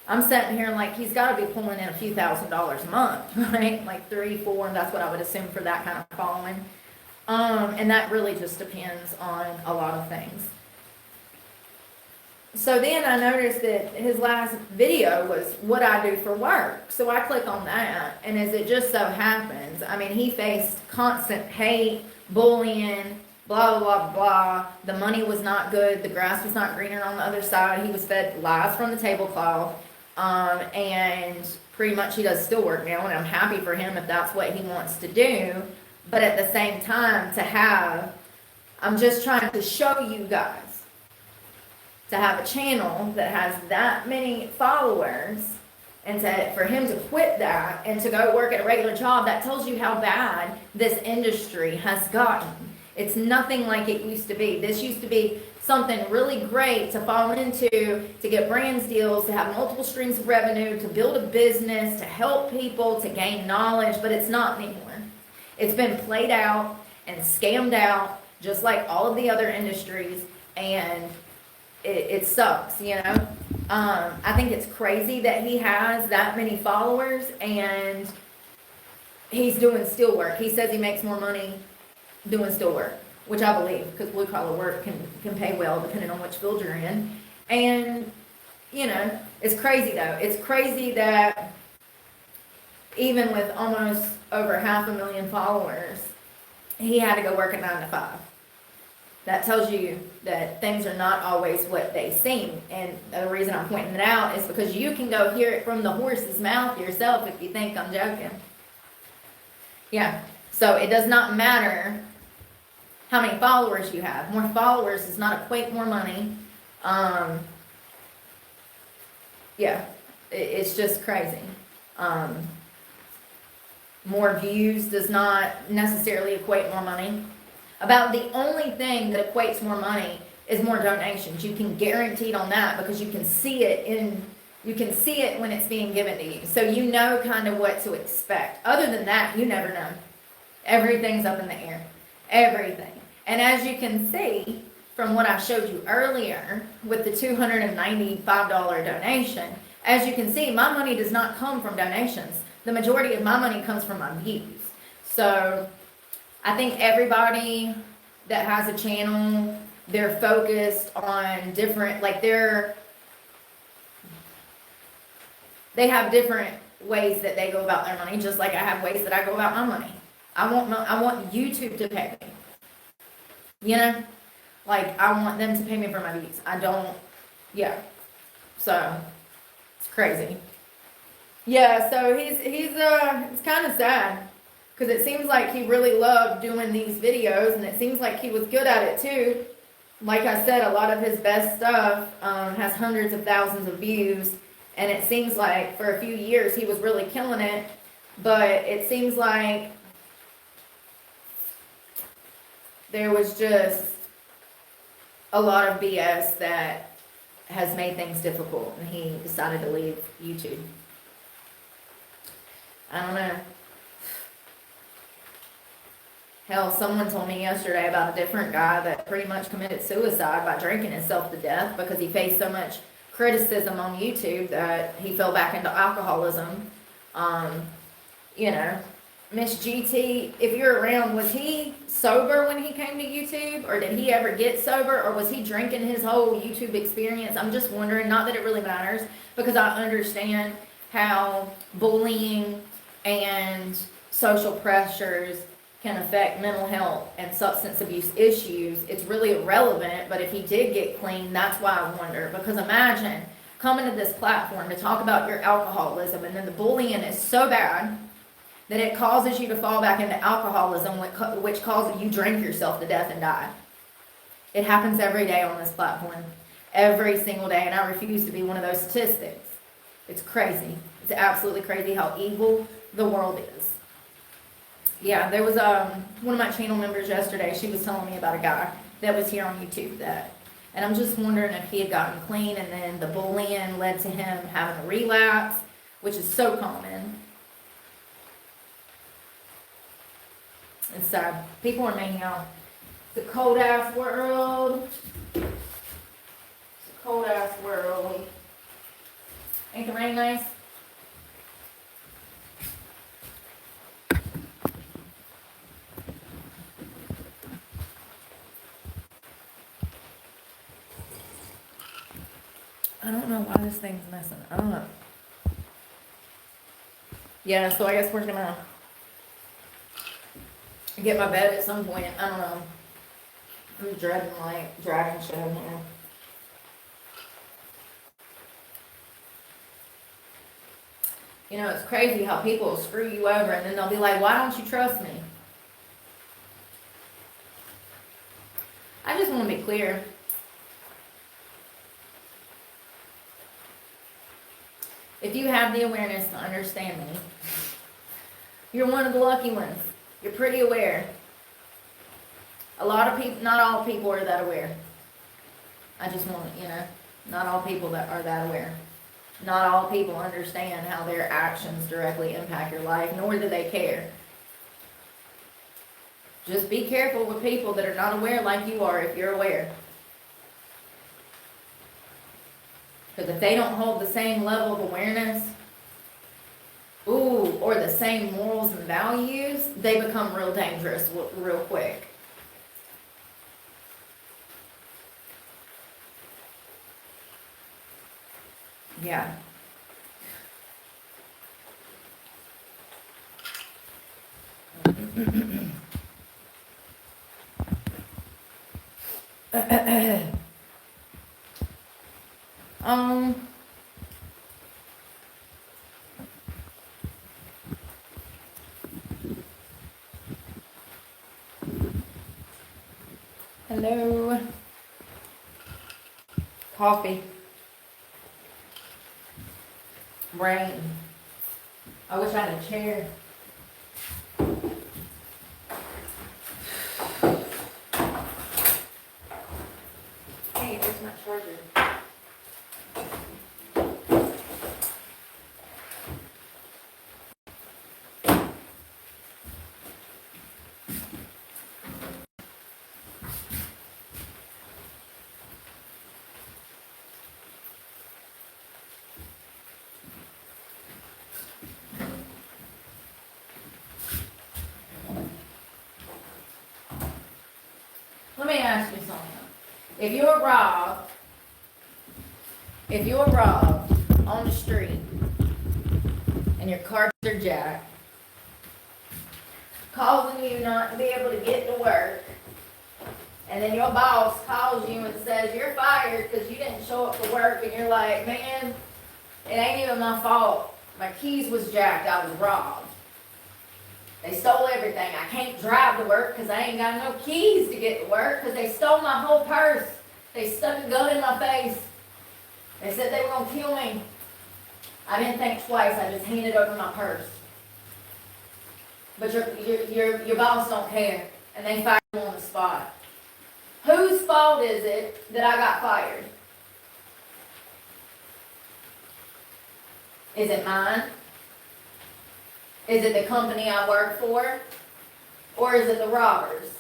I'm sitting here like he's got to be pulling in a few $1,000s a month, right? Like 3, 4, that's what I would assume for that kind of following. And that really just depends on a lot of things. So then I noticed that his last video was what I do for work. So I click on that, and as it just so happens, I mean, he faced constant hate, bullying, blah, blah, blah, blah. The money was not good. The grass was not greener on the other side. He was fed lies from the tablecloth. And pretty much he does still work now, and I'm happy for him if that's what he wants to do. But at the same time, I'm just trying to show you guys, to have a channel that has that many followers, and for him to quit that and to go work at a regular job, that tells you how bad this industry has gotten. It's nothing like it used to be. This used to be something really great to fall into, to get brands deals, to have multiple streams of revenue, to build a business, to help people, to gain knowledge, but it's not anymore. It's been played out and scammed out, just like all of the other industries, and it sucks, you know? I think it's crazy that he has that many followers, and he's doing steel work. He says he makes more money doing steel work, which I believe, because blue collar work can pay well depending on which field you're in. And, you know, it's crazy though. It's crazy that even with almost over 500,000 followers, he had to go work at 9 to 5. That tells you that things are not always what they seem. And the reason I'm pointing it out is because you can go hear it from the horse's mouth yourself if you think I'm joking. Yeah. So it does not matter how many followers you have. More followers does not equate more money. Yeah. It's just crazy. More views does not necessarily equate more money. About the only thing that equates more money is more donations. You can guarantee on that because you can see it when it's being given to you. So you know kind of what to expect. Other than that, you never know. Everything's up in the air. Everything. And as you can see from what I showed you earlier with the $295 donation, as you can see, my money does not come from donations. The majority of my money comes from my views. So I think everybody that has a channel, they're focused on different, like they have different ways that they go about their money, just like I have ways that I go about my money. I want YouTube to pay me. You know? Like, I want them to pay me for my views. Yeah. So, it's crazy. Yeah, so it's kind of sad. Because it seems like he really loved doing these videos, and it seems like he was good at it too. Like I said, a lot of his best stuff has hundreds of thousands of views, and it seems like for a few years he was really killing it, but it seems like there was just a lot of BS that has made things difficult, and he decided to leave YouTube. I don't know. Hell, someone told me yesterday about a different guy that pretty much committed suicide by drinking himself to death because he faced so much criticism on YouTube that he fell back into alcoholism. You know, Miss GT, if you're around, was he sober when he came to YouTube? Or did he ever get sober? Or was he drinking his whole YouTube experience? I'm just wondering, not that it really matters, because I understand how bullying and social pressures can affect mental health and substance abuse issues. It's really irrelevant, but if he did get clean, that's why I wonder. Because imagine coming to this platform to talk about your alcoholism, and then the bullying is so bad that it causes you to fall back into alcoholism, which causes you drink yourself to death and die. It happens every day on this platform. Every single day, and I refuse to be one of those statistics. It's crazy. It's absolutely crazy how evil the world is. Yeah, there was one of my channel members yesterday, she was telling me about a guy that was here on YouTube and I'm just wondering if he had gotten clean and then the bullying led to him having a relapse, which is so common. It's sad. People are making out. It's a cold ass world. It's a cold ass world. Ain't the rain nice? I don't know why this thing's messing. I don't know. Yeah, so I guess we're gonna get my bed at some point. I don't know. I'm dreading like dragon show now. You know, it's crazy how people will screw you over and then they'll be like, why don't you trust me? clear. If you have the awareness to understand me, you're one of the lucky ones. You're pretty aware. A lot of people, not all people are that aware. I just want, not all people that are that aware. Not all people understand how their actions directly impact your life, nor do they care. Just be careful with people that are not aware like you are if you're aware. Because if they don't hold the same level of awareness, or the same morals and values, they become real dangerous real quick. Yeah. Hello. Coffee. Rain. I wish I had a chair. Hey, there's my charger. Let me ask you something. If you're robbed on the street and your cards are jacked, causing you not to be able to get to work, and then your boss calls you and says you're fired because you didn't show up for work, and you're like, man, it ain't even my fault. My keys was jacked. I was robbed. They stole everything. I can't drive to work because I ain't got no keys to get to work because they stole my whole purse. They stuck a gun in my face. They said they were going to kill me. I didn't think twice. I just handed over my purse. But your boss don't care, and they fired you on the spot. Whose fault is it that I got fired? Is it mine? Is it the company I work for? Or is it the robbers?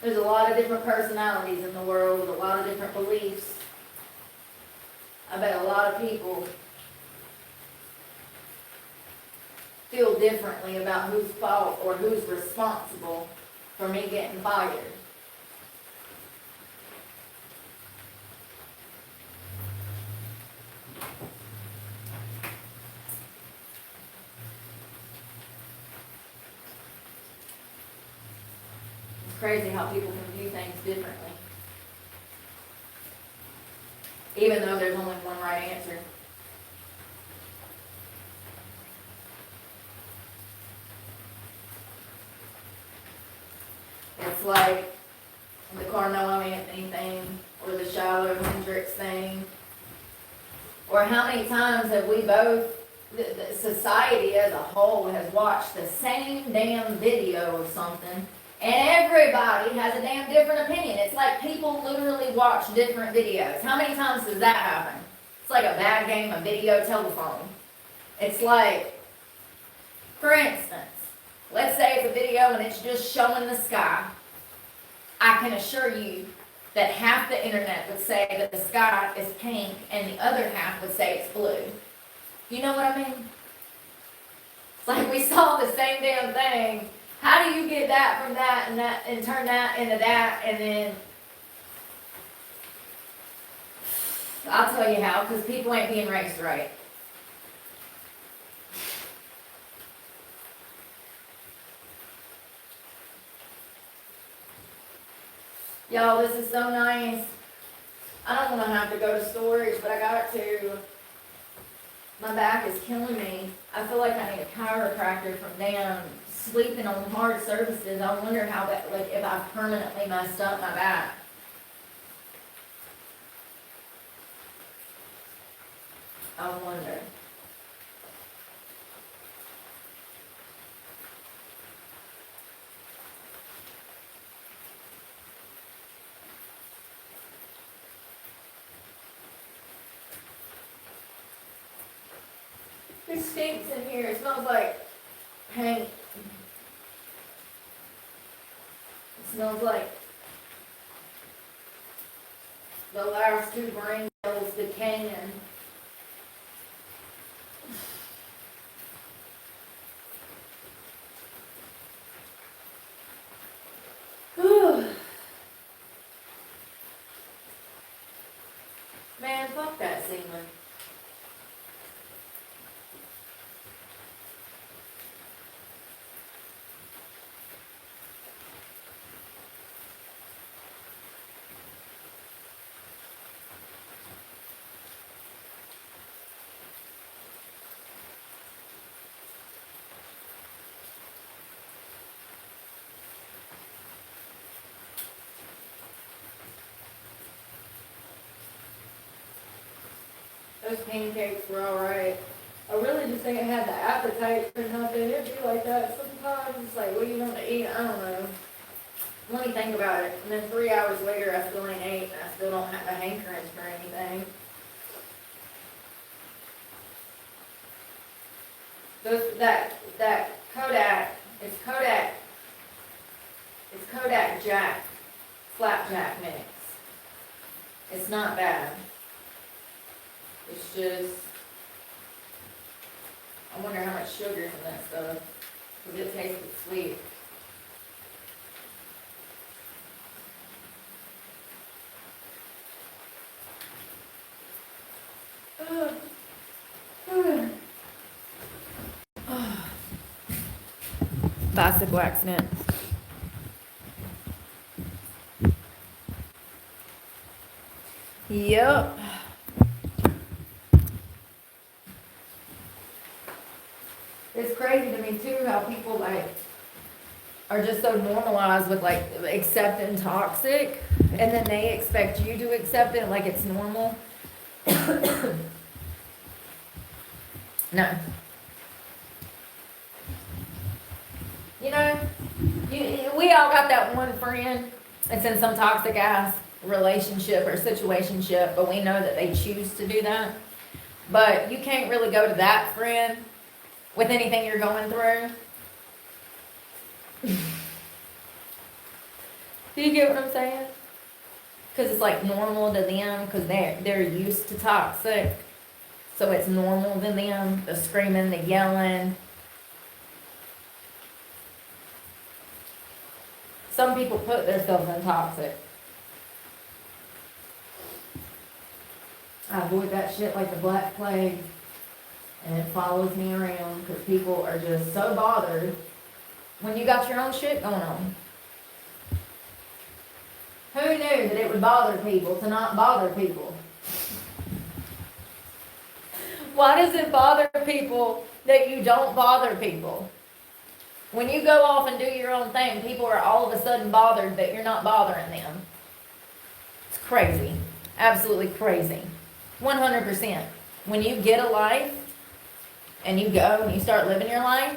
There's a lot of different personalities in the world with a lot of different beliefs. I bet a lot of people feel differently about whose fault or who's responsible for me getting fired. It's crazy how people can view things differently. Even though there's only one right answer. It's like the Carmelo Anthony thing, or the Shiloh Hendrix thing, or how many times have we both, the society as a whole has watched the same damn video of something, and everybody has a damn different opinion. It's like people literally watch different videos. How many times does that happen? It's like a bad game of video telephone. It's like, for instance, let's say it's a video and it's just showing the sky. I can assure you that half the internet would say that the sky is pink and the other half would say it's blue. You know what I mean? It's like we saw the same damn thing. How do you get that from that and turn that into that, and then I'll tell you how, because people ain't being raised right. Y'all, this is so nice. I don't want to have to go to storage, but I got to. My back is killing me. I feel like I need a chiropractor from damn sleeping on hard surfaces. I wonder how that, like, if I've permanently messed up my back. I wonder. It stinks in here. It smells like paint. It smells like the last two brain cells decaying. Man, fuck that ceiling. Those pancakes were alright. I really just think I had the appetite for nothing. It'd be like that sometimes. It's like, what do you want to eat? I don't know. Let me think about it. And then 3 hours later, I still ain't ate, and I still don't have a hankering for anything. That Kodak, it's Kodak Jack, flapjack mix. It's not bad. It's just, I wonder how much sugar's in that stuff, because it tasted sweet. Bicycle accident. Yep. It's crazy to me too how people like are just so normalized with like accepting toxic, and then they expect you to accept it like it's normal. No. You know, we all got that one friend that's in some toxic ass relationship or situationship, but we know that they choose to do that. But you can't really go to that friend with anything you're going through. Do you get what I'm saying? Because it's like normal to them, because they're used to toxic. So it's normal to them, the screaming, the yelling. Some people put themselves in toxic. I avoid that shit like the Black Plague. And it follows me around because people are just so bothered when you got your own shit going on. Who knew that it would bother people to not bother people? Why does it bother people that you don't bother people? When you go off and do your own thing, people are all of a sudden bothered that you're not bothering them. It's crazy. Absolutely crazy. 100%. When you get a life and you go and you start living your life,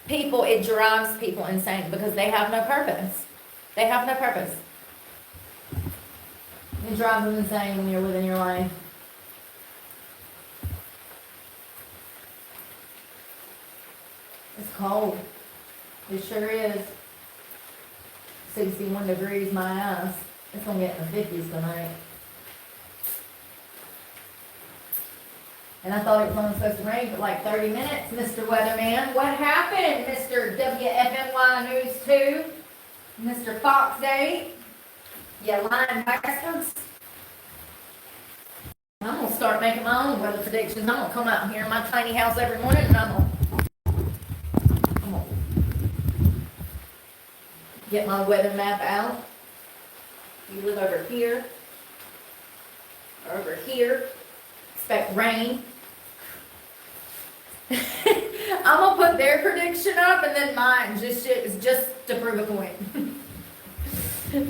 it drives people insane because they have no purpose. They have no purpose. It drives them insane when you're living your life. It's cold. It sure is. 61 degrees, my ass. It's gonna get in the 50s tonight. And I thought it was only supposed to rain for like 30 minutes, Mr. Weatherman. What happened, Mr. WFNY News 2? Mr. Fox 8? You lying bastards. I'm gonna start making my own weather predictions. I'm gonna come out here in my tiny house every morning and I'm gonna get my weather map out. You live over here, or over here, expect rain. I'm gonna put their prediction up and then mine, just to prove a point.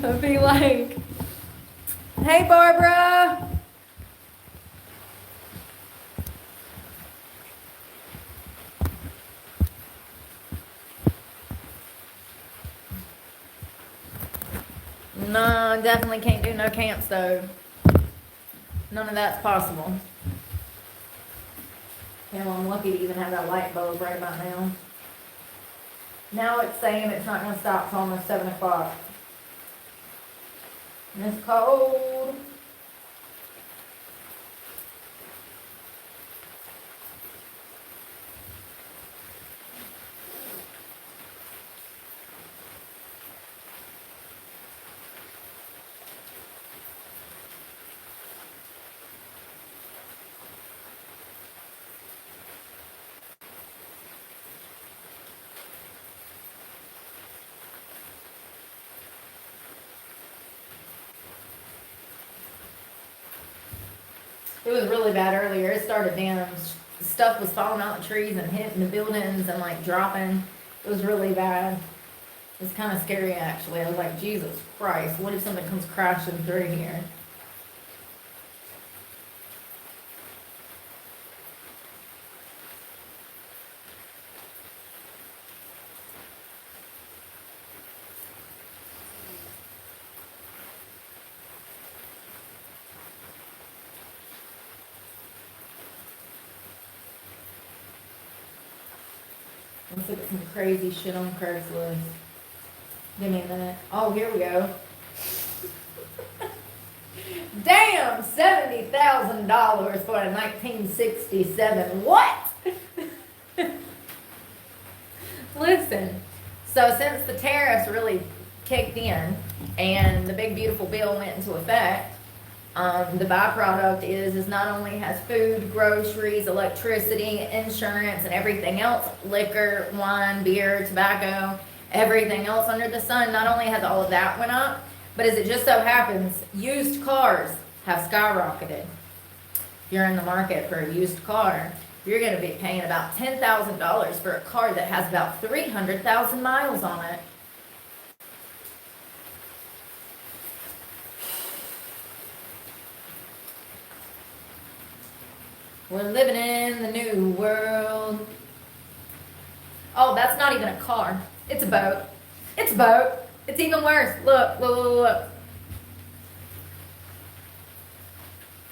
I'll be like, hey Barbara. No, definitely can't do no camp stove. None of that's possible. Hell, I'm lucky to even have that light bulb right about now. Now it's saying it's not going to stop till almost 7 o'clock. And it's cold. It was really bad earlier. It started down. Stuff was falling out of trees and hitting the buildings and like dropping. It was really bad. It's kind of scary actually. I was like, Jesus Christ, what if something comes crashing through here? Let's look at some crazy shit on Craigslist. Give me a minute. Oh, here we go. Damn, $70,000 for a 1967. What? Listen, so since the tariffs really kicked in and the big beautiful bill went into effect, the byproduct is not only has food, groceries, electricity, insurance, and everything else, liquor, wine, beer, tobacco, everything else under the sun, not only has all of that went up, but as it just so happens, used cars have skyrocketed. If you're in the market for a used car, you're going to be paying about $10,000 for a car that has about 300,000 miles on it. We're living in the new world. Oh, that's not even a car. It's a boat. It's a boat. It's even worse. Look, look, look, look.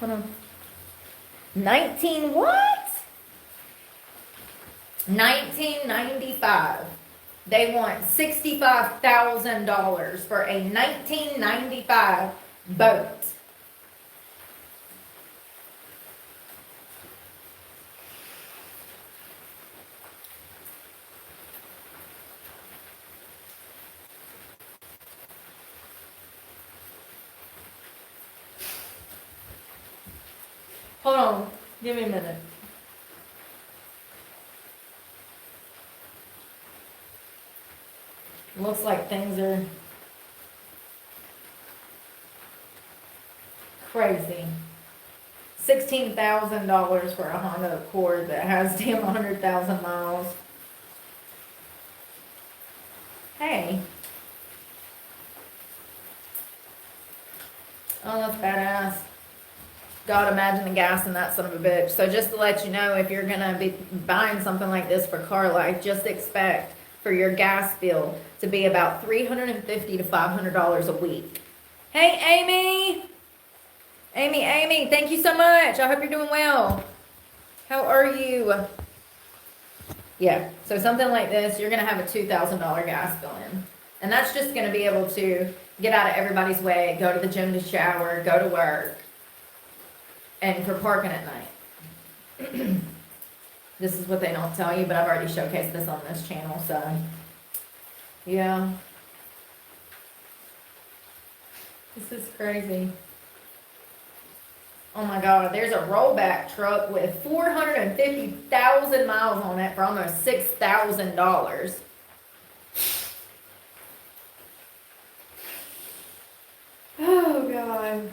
Hold on. 1995. They want $65,000 for a 1995 boat. Hold on, give me a minute. Looks like things are crazy. $16,000 for a Honda Accord that has damn 100,000 miles. Hey. Oh, that's badass. God, imagine the gas in that son of a bitch. So just to let you know, if you're going to be buying something like this for car life, just expect for your gas bill to be about $350 to $500 a week. Hey, Amy. Amy, thank you so much. I hope you're doing well. How are you? Yeah, so something like this, you're going to have a $2,000 gas bill in. And that's just going to be able to get out of everybody's way, go to the gym to shower, go to work. And for parking at night. This is what they don't tell you, but I've already showcased this on this channel, so yeah. This is crazy. Oh my God, there's a rollback truck with 450,000 miles on it for almost $6,000. Oh God.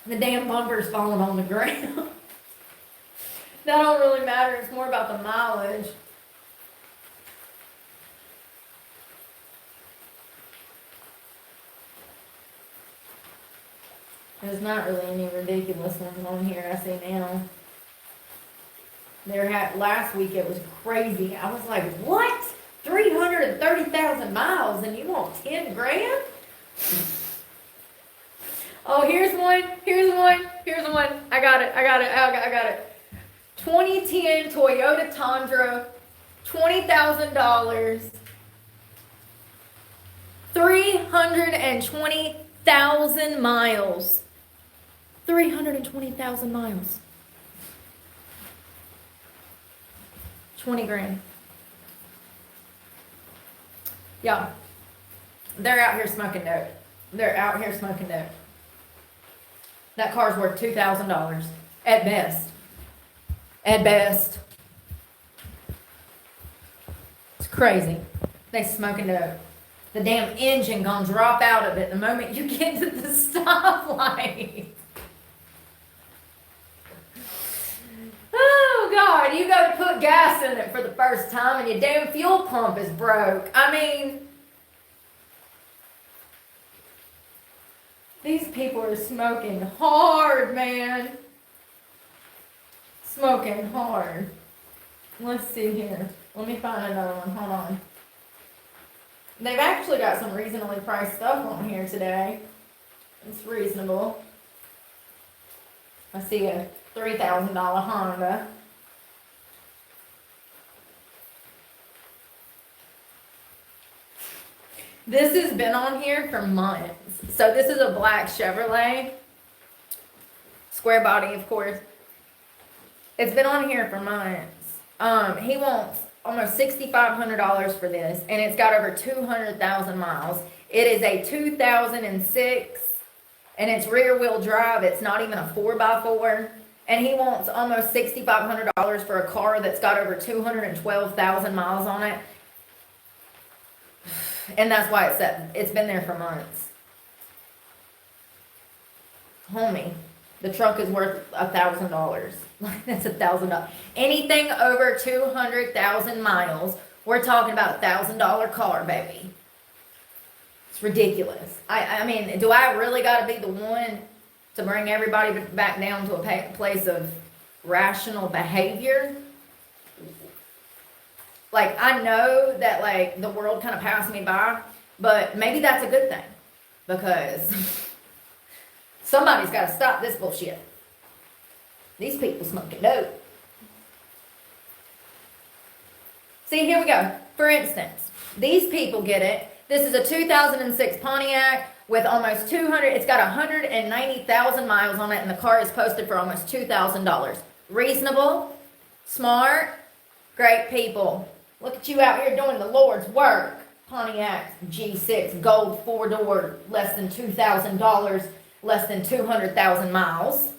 The damn bumper's falling on the ground. That don't really matter. It's more about the mileage. There's not really any ridiculous ones on here I see now. Last week it was crazy. I was like, what? 330,000 miles and you want 10 grand? Oh, here's one. I got it. 2010 Toyota Tundra, $20,000. 320,000 miles. 320,000 miles. 20 grand. Yeah. They're out here smoking dope. That car's worth $2,000 at best. It's crazy. They smoking dope. The damn engine gonna drop out of it the moment you get to the stoplight. Oh God, you go to put gas in it for the first time and your damn fuel pump is broke. I mean, these people are smoking hard, man. Smoking hard. Let's see here. Let me find another one. Hold on. They've actually got some reasonably priced stuff on here today. It's reasonable. I see a $3,000 Honda. This has been on here for months. So this is a black Chevrolet. Square body, of course. It's been on here for months. He wants almost $6,500 for this, and it's got over 200,000 miles. It is a 2006, and it's rear wheel drive. It's not even a 4x4, and he wants almost $6,500 for a car that's got over 212,000 miles on it. And that's why it's been there for months. Homie, the truck is worth $1,000. That's $1,000. Anything over 200,000 miles, we're talking about $1,000 car, baby. It's ridiculous. I mean, do I really got to be the one to bring everybody back down to a place of rational behavior? Like, I know that, like, the world kind of passed me by, but maybe that's a good thing, because somebody's got to stop this bullshit. These people smoking dope. See, here we go. For instance, these people get it. This is a 2006 Pontiac with almost 200, it's got 190,000 miles on it, and the car is posted for almost $2,000. Reasonable, smart, great people. Look at you out here doing the Lord's work. Pontiac G6, gold 4-door, less than $2,000, less than 200,000 miles.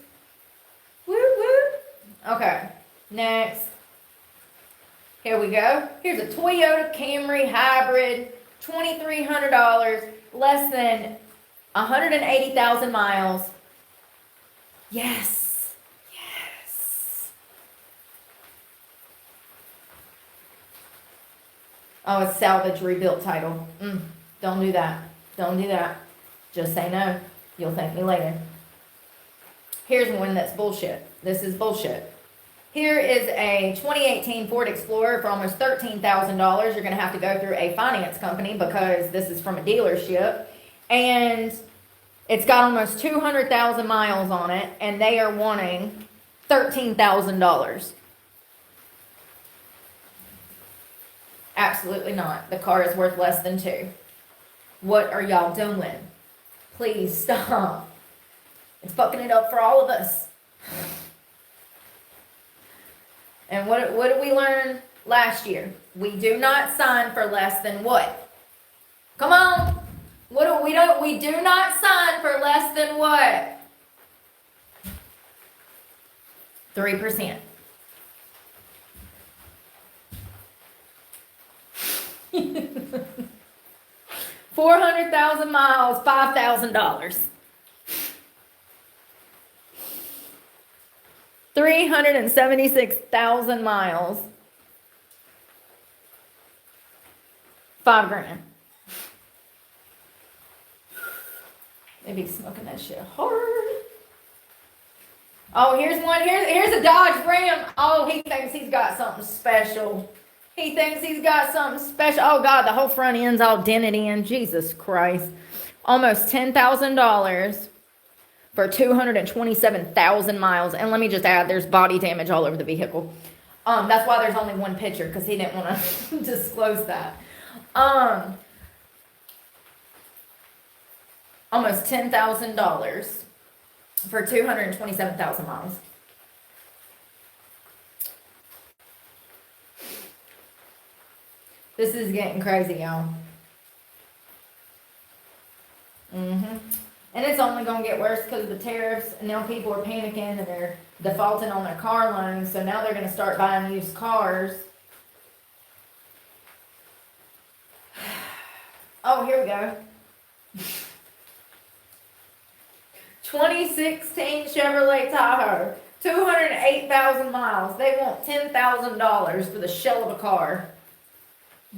Woo woo. Okay, next. Here we go. Here's a Toyota Camry hybrid, $2,300, less than 180,000 miles. Yes. Oh, it's salvage rebuilt title. Don't do that. Just say no. You'll thank me later. Here's one that's bullshit. This is bullshit. Here is a 2018 Ford Explorer for almost $13,000. You're going to have to go through a finance company because this is from a dealership. And it's got almost 200,000 miles on it, and they are wanting $13,000. Absolutely not. The car is worth less than $2,000. What are y'all doing? Please stop. It's fucking it up for all of us. And what did we learn last year? We do not sign for less than what? Come on. We do not sign for less than what? 3%. $400,000 miles, $5,000. 376,000 miles. $5,000. They be smoking that shit hard. Oh, here's one. Here's a Dodge Ram. Oh, he thinks he's got something special. He thinks he's got something special. Oh, God, the whole front end's all dented in. Jesus Christ. Almost $10,000 for 227,000 miles. And let me just add, there's body damage all over the vehicle. That's why there's only one picture, because he didn't want to disclose that. Almost $10,000 for 227,000 miles. This is getting crazy, y'all. And it's only going to get worse because of the tariffs. And now people are panicking and they're defaulting on their car loans. So now they're going to start buying used cars. Oh, here we go. 2016 Chevrolet Tahoe. 208,000 miles. They want $10,000 for the shell of a car.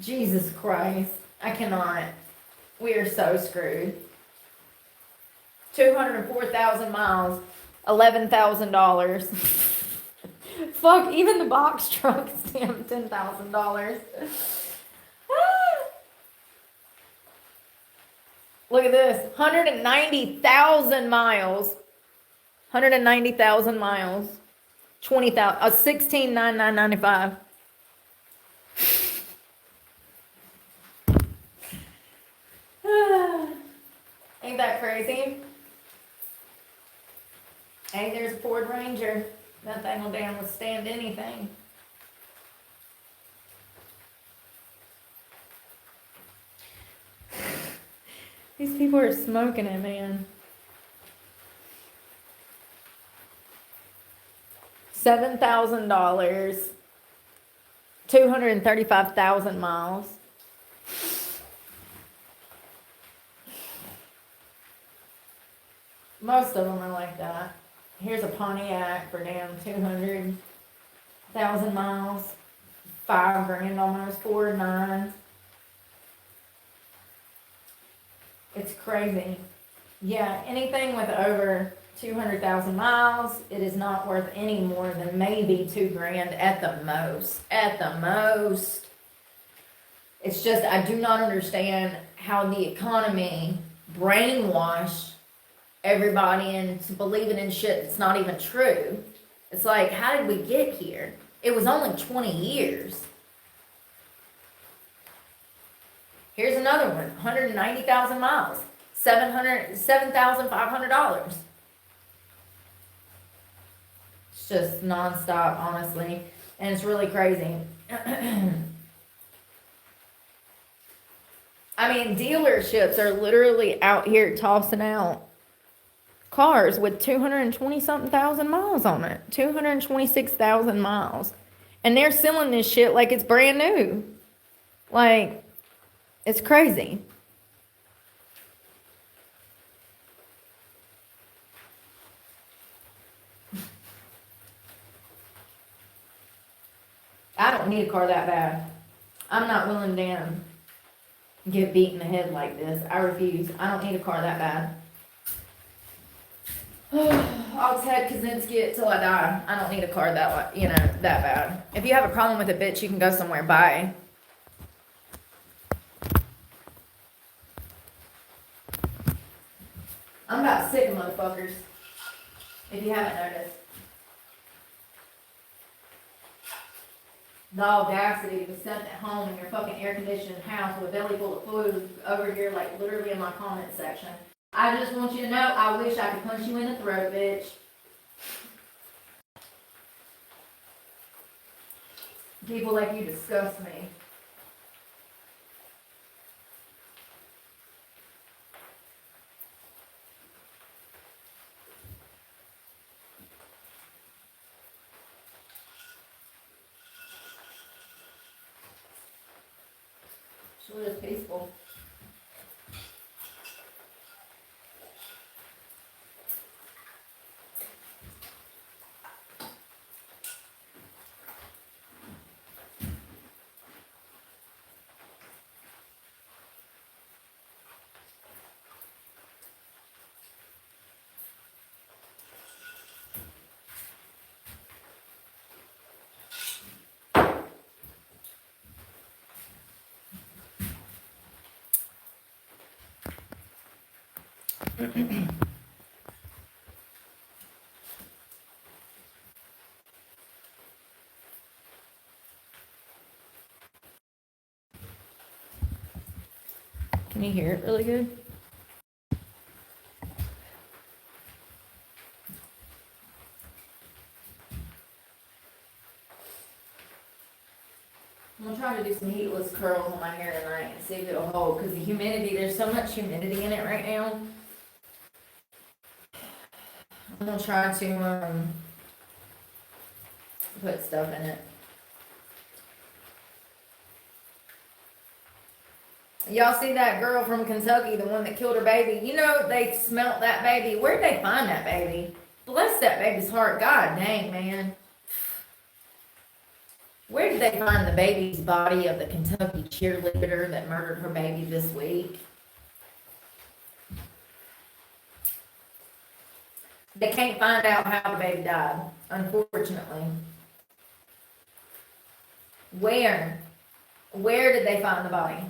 Jesus Christ. I cannot. We are so screwed. 204,000 miles. $11,000. Fuck, even the box truck is damn $10,000. Look at this. 190,000 miles. 190,000 miles. 20,000. $16,995. Ain't that crazy? Hey, there's a Ford Ranger. That thing will damn withstand anything. These people are smoking it, man. $7,000. 235,000 miles. Most of them are like that. Here's a Pontiac for damn 200,000 miles. $5,000 almost. 4.9. It's crazy. Yeah, anything with over 200,000 miles, it is not worth any more than maybe $2,000 at the most. At the most. It's just, I do not understand how the economy brainwashed everybody into believing in shit that's not even true. It's like, how did we get here? It was only 20 years. Here's another one, 190,000 miles, $7,500. It's just nonstop, honestly, and it's really crazy. I mean, dealerships are literally out here tossing out cars with 220-something thousand miles on it. 226,000 miles. And they're selling this shit like it's brand new. Like, it's crazy. I don't need a car that bad. I'm not willing to get beat in the head like this. I refuse. I don't need a car that bad. I'll Ted Kaczynski it till I die. I don't need a car that bad. If you have a problem with it, bitch, you can go somewhere. Bye. I'm about sick of motherfuckers. If you haven't noticed. The audacity to be sitting at home in your fucking air-conditioned house with a belly full of food over here, like literally in my comment section. I just want you to know, I wish I could punch you in the throat, bitch. People like you disgust me. Sure is peaceful. Can you hear it really good? I'm gonna try to do some heatless curls on my hair tonight and see if it'll hold, because the humidity, there's so much humidity in it right now. I'm gonna try to put stuff in it. Y'all see that girl from Kentucky, the one that killed her baby? You know, they smelt that baby. Where'd they find that baby? Bless that baby's heart. God dang, man. Where did they find the baby's body of the Kentucky cheerleader that murdered her baby this week? They can't find out how the baby died, unfortunately. Where? Where did they find the body?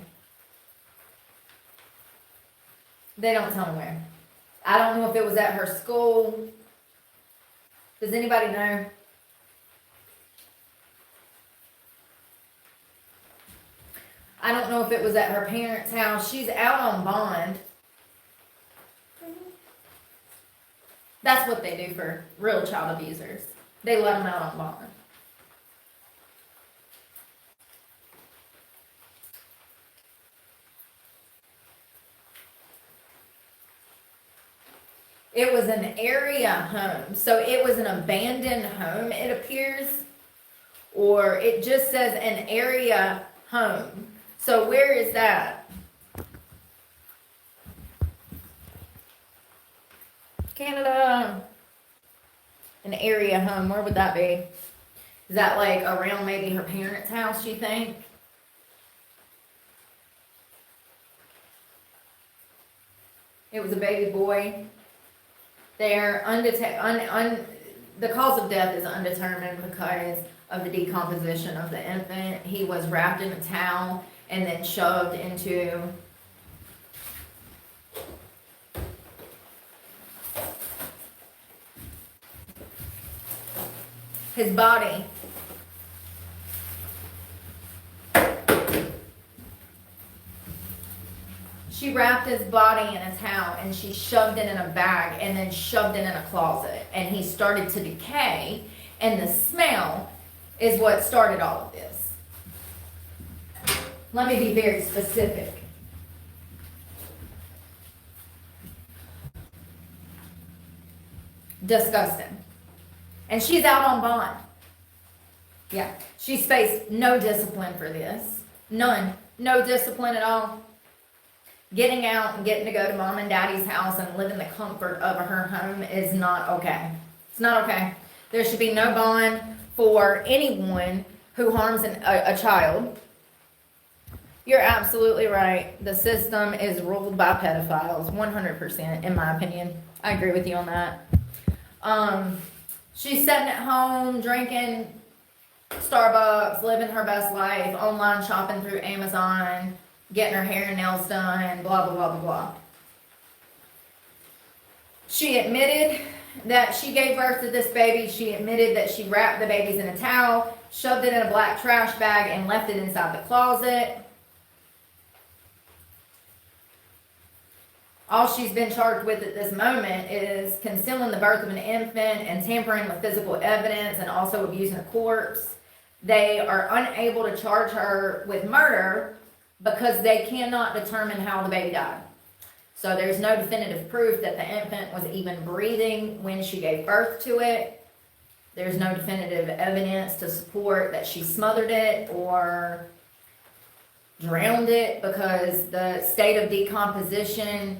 They don't tell me where. I don't know if it was at her school. Does anybody know? I don't know if it was at her parents' house. She's out on bond. That's what they do for real child abusers. They let them out on bond. It was an area home. So it was an abandoned home, it appears. Or it just says an area home. So where is that? Canada. An area home. Where would that be? Is that like around maybe her parents' house, you think? It was a baby boy. They're the cause of death is undetermined because of the decomposition of the infant. He was wrapped in a towel and then shoved into his body. She wrapped his body in a towel and she shoved it in a bag and then shoved it in a closet. And he started to decay, and the smell is what started all of this. Let me be very specific. Disgusting. And she's out on bond. Yeah, she's faced no discipline for this. None. No discipline at all. Getting out and getting to go to mom and daddy's house and live in the comfort of her home is not okay. It's not okay. There should be no bond for anyone who harms a child. You're absolutely right. The system is ruled by pedophiles, 100%, in my opinion. I agree with you on that. She's sitting at home, drinking Starbucks, living her best life, online shopping through Amazon, getting her hair and nails done, blah, blah, blah, blah, blah. She admitted that she gave birth to this baby. She admitted that she wrapped the babies in a towel, shoved it in a black trash bag, and left it inside the closet. All she's been charged with at this moment is concealing the birth of an infant and tampering with physical evidence and also abusing a corpse. They are unable to charge her with murder because they cannot determine how the baby died. So there's no definitive proof that the infant was even breathing when she gave birth to it. There's no definitive evidence to support that she smothered it or drowned it, because the state of decomposition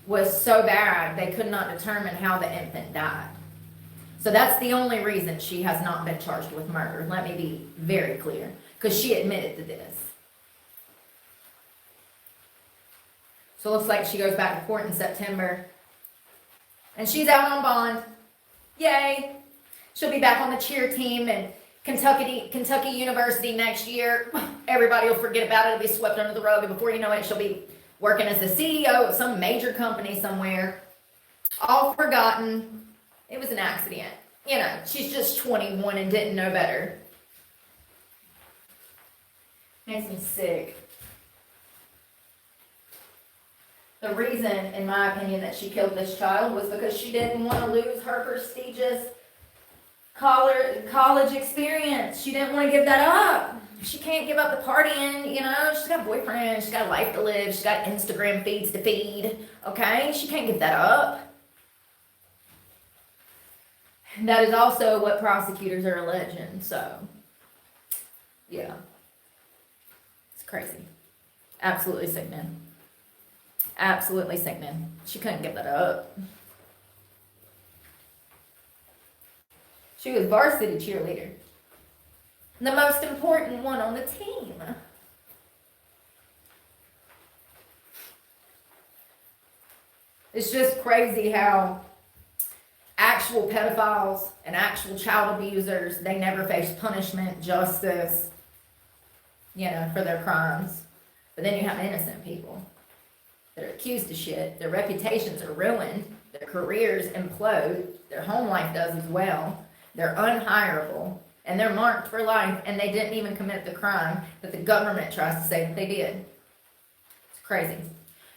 was so bad they could not determine how the infant died. So that's the only reason she has not been charged with murder. Let me be very clear, because she admitted to this. So it looks like she goes back to court in September. And she's out on bond. Yay! She'll be back on the cheer team at Kentucky University next year. Everybody will forget about it. It'll be swept under the rug. And before you know it, she'll be working as the CEO of some major company somewhere. All forgotten. It was an accident. You know, she's just 21 and didn't know better. Makes me sick. The reason, in my opinion, that she killed this child was because she didn't want to lose her prestigious college experience. She didn't want to give that up. She can't give up the partying, you know. She's got a boyfriend. She's got a life to live. She's got Instagram feeds to feed. Okay? She can't give that up. That is also what prosecutors are alleging. So, yeah. It's crazy. Absolutely sickening. Absolutely sickening. She couldn't give that up. She was varsity cheerleader. The most important one on the team. It's just crazy how actual pedophiles and actual child abusers, they never face punishment, justice, you know, for their crimes. But then you have innocent people that are accused of shit. Their reputations are ruined. Their careers implode. Their home life does as well. They're unhireable. And they're marked for life, and they didn't even commit the crime that the government tries to say that they did. It's crazy.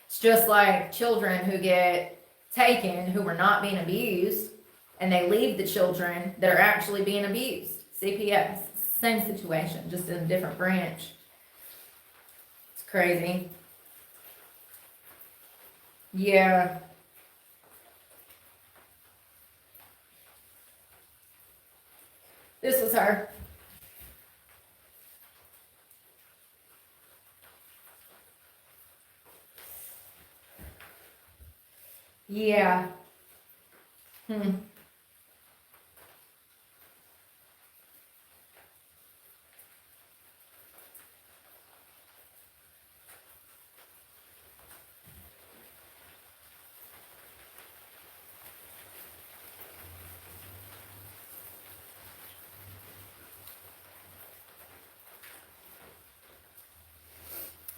It's just like children who get taken who were not being abused, and they leave the children that are actually being abused. CPS, same situation, just in a different branch. It's crazy. Yeah. This was her. Yeah.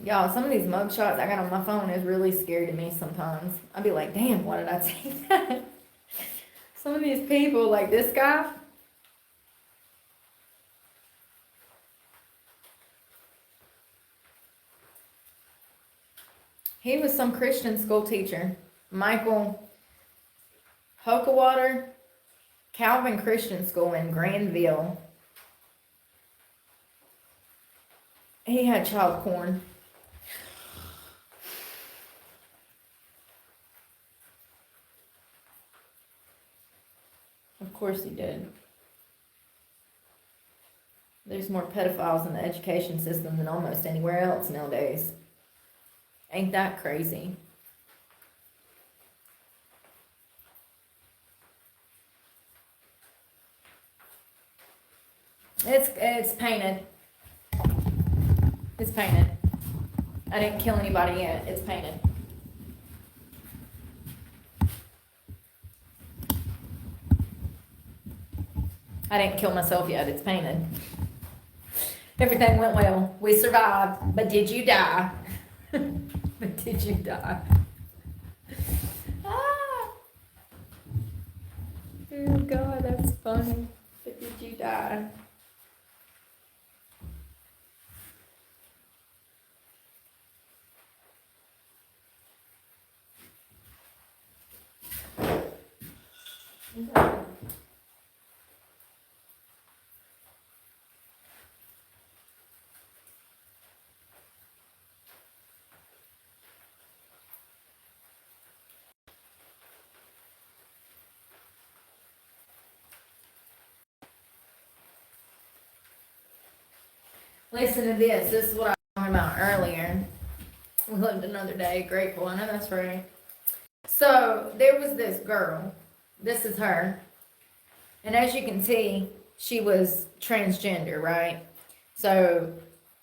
Y'all, some of these mug shots I got on my phone is really scary to me sometimes. I'd be like, damn, why did I take that? Some of these people, like this guy. He was some Christian school teacher. Michael Hokewater, Calvin Christian School in Granville. He had child porn. Of course he did. There's more pedophiles in the education system than almost anywhere else nowadays. Ain't that crazy? It's painted. It's painted. I didn't kill anybody yet. It's painted. I didn't kill myself yet. It's painted. Everything went well. We survived. But did you die? But did you die? Ah. Oh God, that's funny. But did you die? Okay. Listen to this. This is what I was talking about earlier. We lived another day. Grateful. I know that's right. So there was this girl. This is her. And as you can see, she was transgender, right? So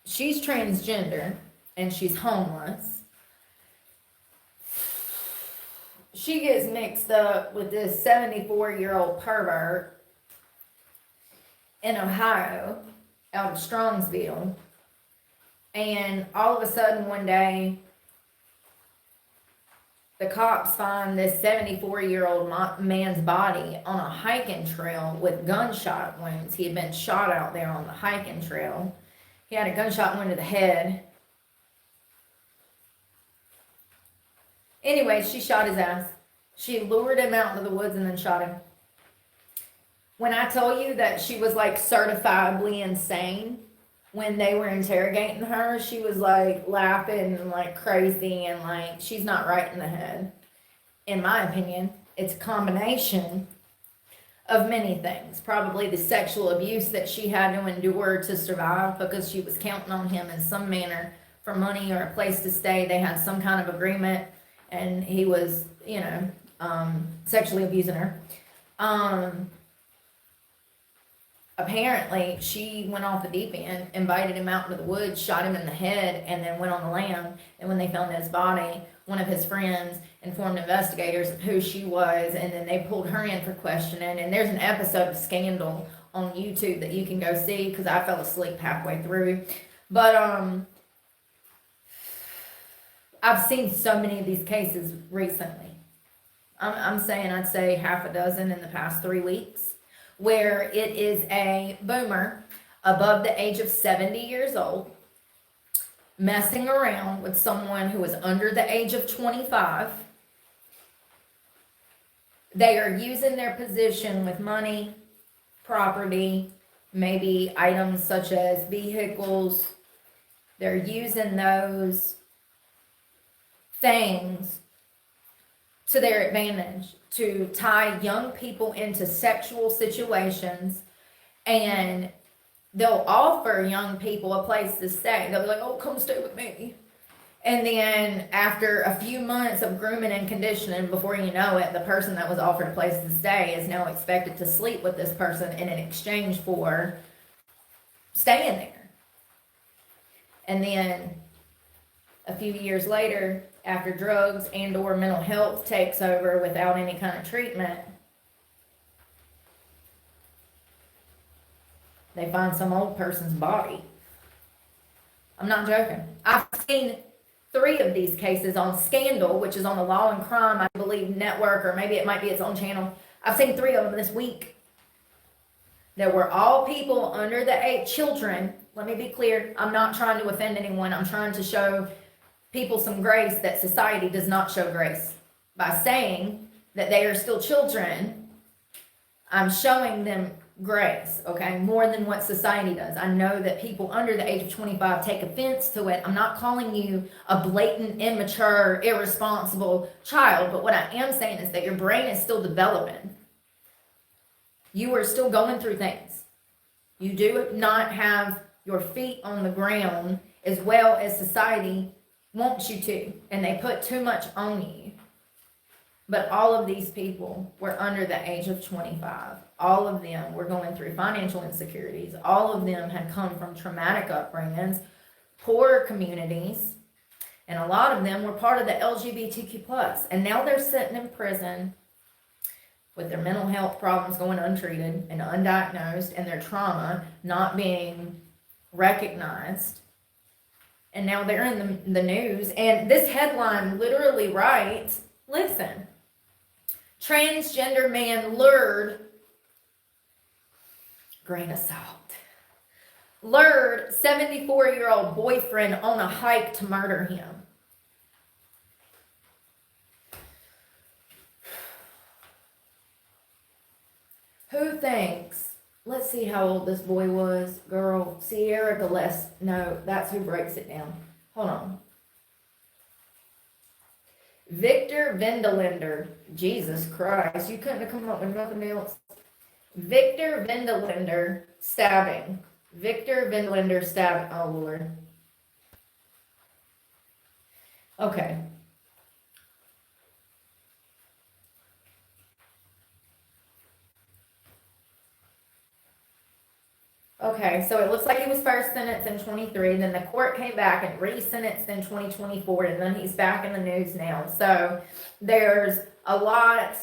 she's transgender and she's homeless. She gets mixed up with this 74-year-old pervert in Ohio, out of Strongsville. And all of a sudden one day, the cops find this 74-year-old man's body on a hiking trail with gunshot wounds. He had been shot out there on the hiking trail. He had a gunshot wound to the head. Anyway, she shot his ass. She lured him out into the woods and then shot him. When I tell you that she was like certifiably insane when they were interrogating her, she was like laughing like crazy and like she's not right in the head. In my opinion, it's a combination of many things. Probably the sexual abuse that she had to endure to survive because she was counting on him in some manner for money or a place to stay. They had some kind of agreement and he was, sexually abusing her. Apparently, she went off the deep end, invited him out into the woods, shot him in the head, and then went on the lam. And when they found his body, one of his friends informed investigators of who she was, and then they pulled her in for questioning. And there's an episode of Scandal on YouTube that you can go see, because I fell asleep halfway through. But I've seen so many of these cases recently. I'm saying I'd say half a dozen in the past 3 weeks, where it is a boomer above the age of 70 years old messing around with someone who is under the age of 25. They are using their position with money, property, maybe items such as vehicles. They're using those things to their advantage to tie young people into sexual situations, and they'll offer young people a place to stay. They'll be like, oh, come stay with me. And then after a few months of grooming and conditioning, before you know it, the person that was offered a place to stay is now expected to sleep with this person in exchange for staying there. And then a few years later, after drugs and or mental health takes over without any kind of treatment, they find some old person's body. I'm not joking. I've seen 3 of these cases on Scandal, which is on the Law and Crime, I believe, network, or maybe it might be its own channel. I've seen 3 of them this week. There were all people under the age, children. Let me be clear. I'm not trying to offend anyone. I'm trying to show people some grace that society does not show grace. By saying that they are still children, I'm showing them grace, okay? More than what society does. I know that people under the age of 25 take offense to it. I'm not calling you a blatant, immature, irresponsible child, but what I am saying is that your brain is still developing. You are still going through things. You do not have your feet on the ground as well as society wants you to, and they put too much on you. But all of these people were under the age of 25. All of them were going through financial insecurities. All of them had come from traumatic upbringings, poor communities, and a lot of them were part of the LGBTQ+. And now they're sitting in prison with their mental health problems going untreated and undiagnosed, and their trauma not being recognized. And now they're in the news. And this headline literally writes, listen, transgender man lured, grain of salt, lured 74-year-old boyfriend on a hike to murder him. Who thinks, let's see how old this boy was, girl, Sierra Gillespie, no, that's who breaks it down. Hold on. Victor Vindelender, Jesus Christ, you couldn't have come up with nothing else. Victor Vindelender stabbing. Victor Vindelender stabbing, oh Lord. Okay. Okay, so it looks like he was first sentenced in 23, then the court came back and re-sentenced in 2024, and then he's back in the news now. So there's a lot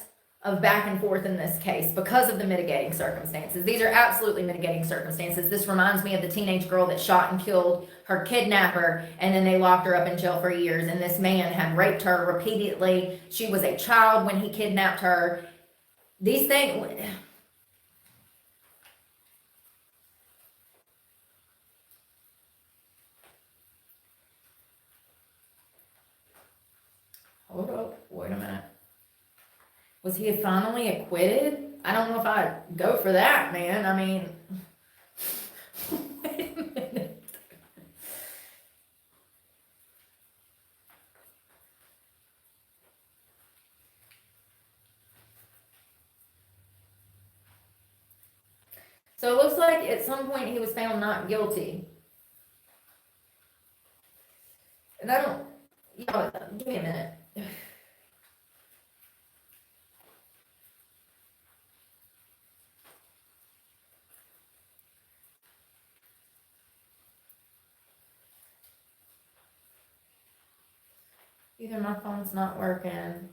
of back and forth in this case because of the mitigating circumstances. These are absolutely mitigating circumstances. This reminds me of the teenage girl that shot and killed her kidnapper, and then they locked her up in jail for years, and this man had raped her repeatedly. She was a child when he kidnapped her. These things... Hold up, wait a minute. Was he finally acquitted? I don't know if I'd go for that, man. I mean, wait a minute. So it looks like at some point he was found not guilty. And I don't, give me a minute. Either my phone's not working.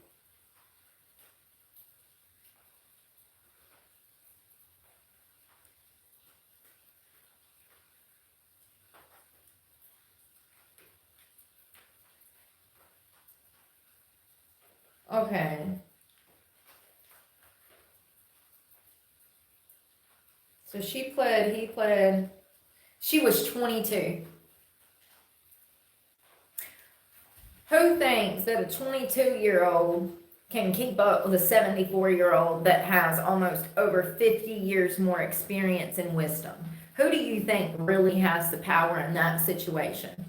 Okay. So he pled, she was 22. Who thinks that a 22-year-old can keep up with a 74-year-old that has almost over 50 years more experience and wisdom? Who do you think really has the power in that situation?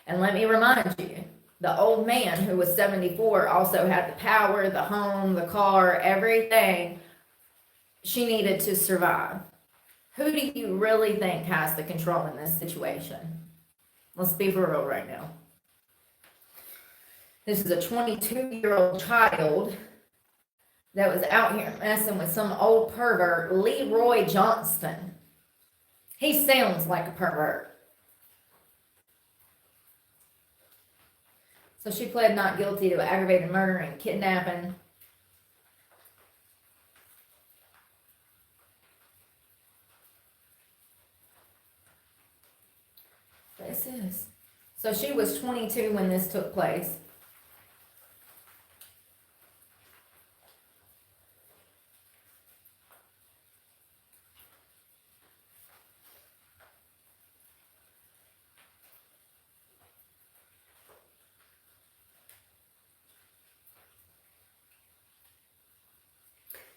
And let me remind you, the old man who was 74 also had the power, the home, the car, everything she needed to survive. Who do you really think has the control in this situation? Let's be for real right now. This is a 22-year-old child that was out here messing with some old pervert, Leroy Johnston. He sounds like a pervert. So she pled not guilty to aggravated murder and kidnapping. This is. So she was 22 when this took place.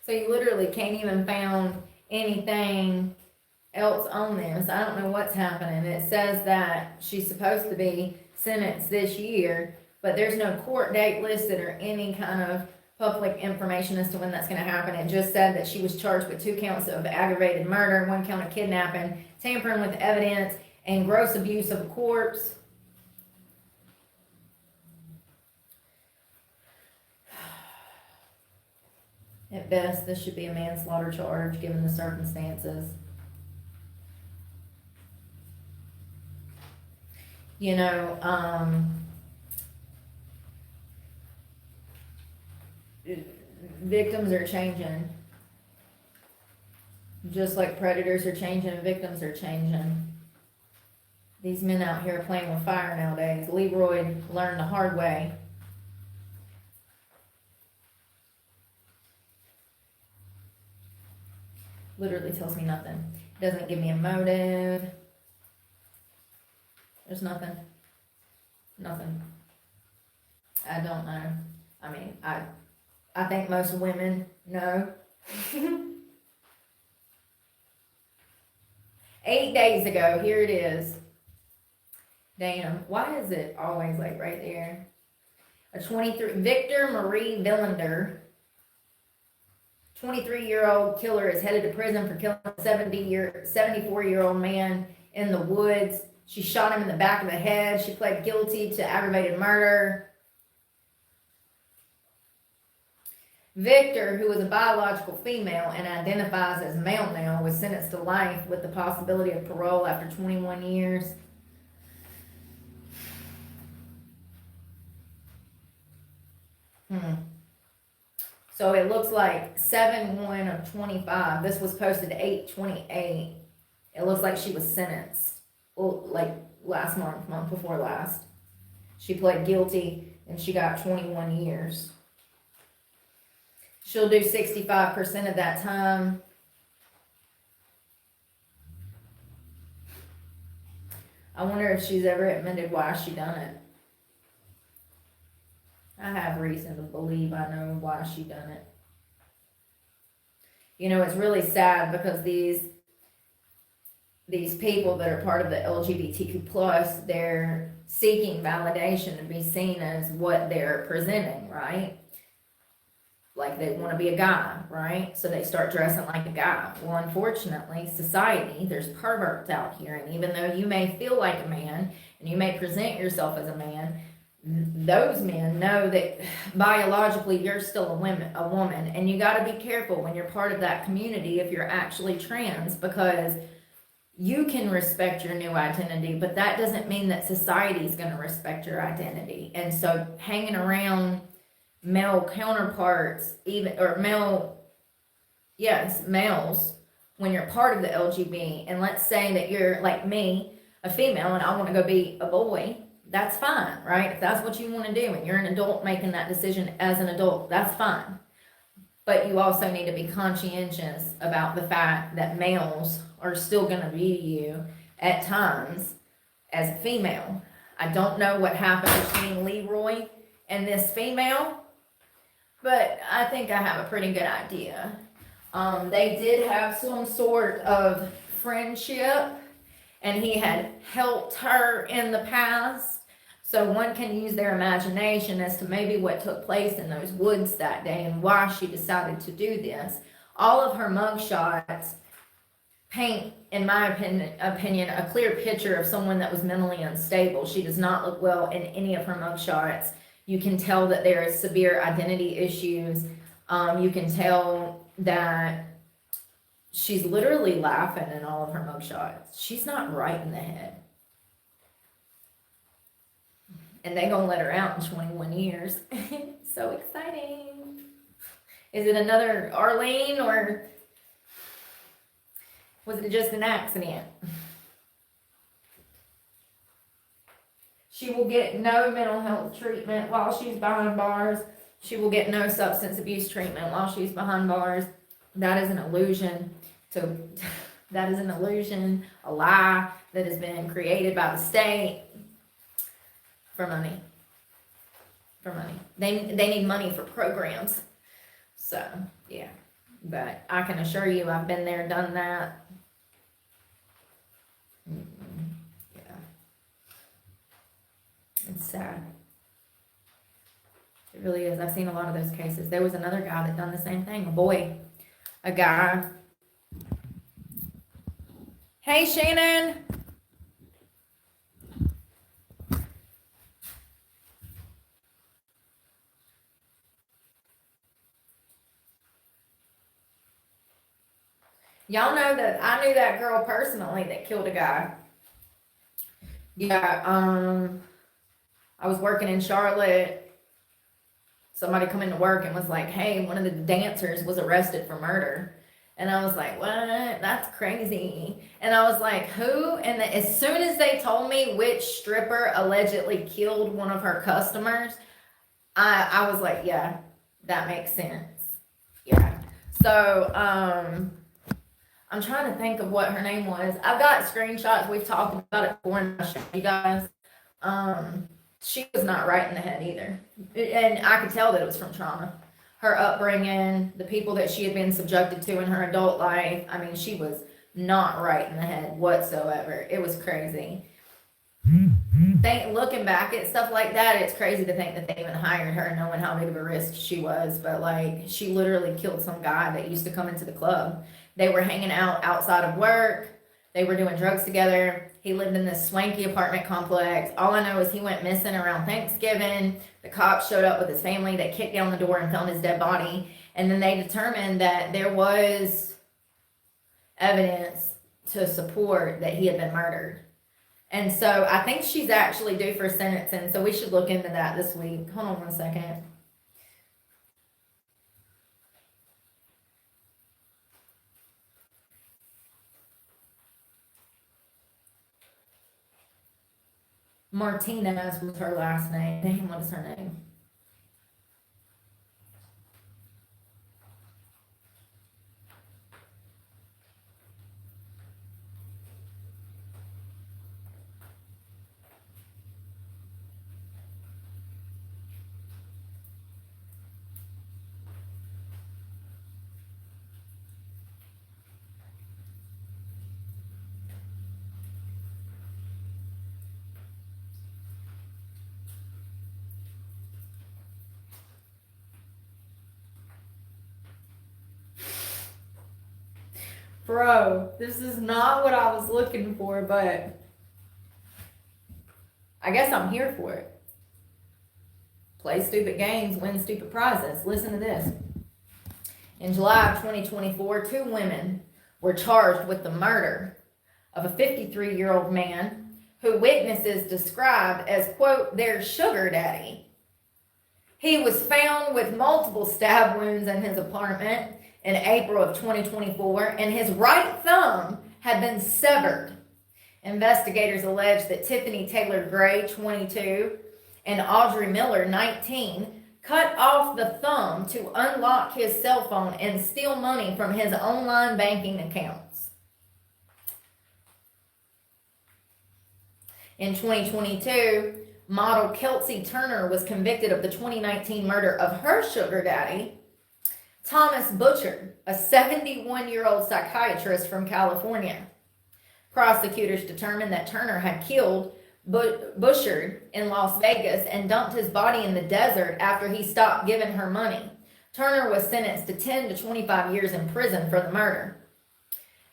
So you literally can't even find anything else on this. I don't know what's happening. It says that she's supposed to be sentenced this year, but there's no court date listed or any kind of public information as to when that's going to happen. It just said that she was charged with 2 counts of aggravated murder, 1 count of kidnapping, tampering with evidence, and gross abuse of a corpse. At best, this should be a manslaughter charge given the circumstances. You know, victims are changing. Just like predators are changing, victims are changing. These men out here are playing with fire nowadays. Leroy learned the hard way. Literally tells me nothing. Doesn't give me a motive. There's nothing. Nothing. I don't know. I mean, I think most women know. 8 days ago, here it is. Damn, why is it always like right there? A 23, Victor Marie Villander, 23-year-old killer is headed to prison for killing a 74-year-old man in the woods. She shot him in the back of the head. She pled guilty to aggravated murder. Victor, who is a biological female and identifies as male now, was sentenced to life with the possibility of parole after 21 years. So it looks like 7/1 of 25. This was posted 8/28. It looks like she was sentenced, well, like last month before last. She pled guilty and she got 21 years. She'll do 65% of that time. I wonder if she's ever admitted why she done it. I have reason to believe I know why she done it. You know, it's really sad because these people that are part of the LGBTQ plus, they're seeking validation to be seen as what they're presenting, right? Like they want to be a guy, right? So they start dressing like a guy. Well, unfortunately, society, there's perverts out here, and even though you may feel like a man and you may present yourself as a man, those men know that biologically you're still a woman, and you got to be careful when you're part of that community if you're actually trans, because you can respect your new identity, but that doesn't mean that society is going to respect your identity. And so hanging around male counterparts, males, when you're part of the LGBT, and let's say that you're like me, a female, and I want to go be a boy, that's fine, right? If that's what you want to do, and you're an adult making that decision as an adult, that's fine. But you also need to be conscientious about the fact that males are still going to view you at times as a female. I don't know what happened between Leroy and this female, but I think I have a pretty good idea. They did have some sort of friendship, and he had helped her in the past. So one can use their imagination as to maybe what took place in those woods that day and why she decided to do this. All of her mugshots paint, in my opinion, a clear picture of someone that was mentally unstable. She does not look well in any of her mugshots. You can tell that there is severe identity issues. You can tell that she's literally laughing in all of her mugshots. She's not right in the head. And they gonna let her out in 21 years. So exciting. Is it another Arlene, or was it just an accident? She will get no mental health treatment while she's behind bars. She will get no substance abuse treatment while she's behind bars. That is an illusion. That is an illusion, a lie that has been created by the state. For money. They need money for programs. So, yeah. But I can assure you I've been there, done that. Yeah. It's sad. It really is. I've seen a lot of those cases. There was another guy that done the same thing. A guy. Hey, Shannon. Y'all know that I knew that girl personally that killed a guy. Yeah, I was working in Charlotte. Somebody come into work and was like, hey, one of the dancers was arrested for murder. And I was like, what? That's crazy. And I was like, who? And as soon as they told me which stripper allegedly killed one of her customers, I was like, yeah, that makes sense. Yeah. So, I'm trying to think of what her name was. I've got screenshots. We've talked about it before, and I'll show you guys. She was not right in the head either. And I could tell that it was from trauma. Her upbringing, the people that she had been subjected to in her adult life. I mean, she was not right in the head whatsoever. It was crazy. Looking back at stuff like that, it's crazy to think that they even hired her knowing how big of a risk she was. But, like, she literally killed some guy that used to come into the club. They were hanging out outside of work. They were doing drugs together. He lived in this swanky apartment complex. All I know is he went missing around Thanksgiving. The cops showed up with his family. They kicked down the door and found his dead body. And then they determined that there was evidence to support that he had been murdered. And so I think she's actually due for sentencing. So we should look into that this week. Hold on one second. Martinez was her last name. Damn, what is her name? Bro, this is not what I was looking for, but I guess I'm here for it. Play stupid games, win stupid prizes. Listen to this. In July of 2024, 2 women were charged with the murder of a 53-year-old man who witnesses described as, quote, their sugar daddy. He was found with multiple stab wounds in his apartment in April of 2024, and his right thumb had been severed. Investigators allege that Tiffany Taylor Gray, 22, and Audrey Miller, 19, cut off the thumb to unlock his cell phone and steal money from his online banking accounts. In 2022, model Kelsey Turner was convicted of the 2019 murder of her sugar daddy, Thomas Butcher, a 71-year-old psychiatrist from California. Prosecutors determined that Turner had killed Butcher in Las Vegas and dumped his body in the desert after he stopped giving her money. Turner was sentenced to 10 to 25 years in prison for the murder.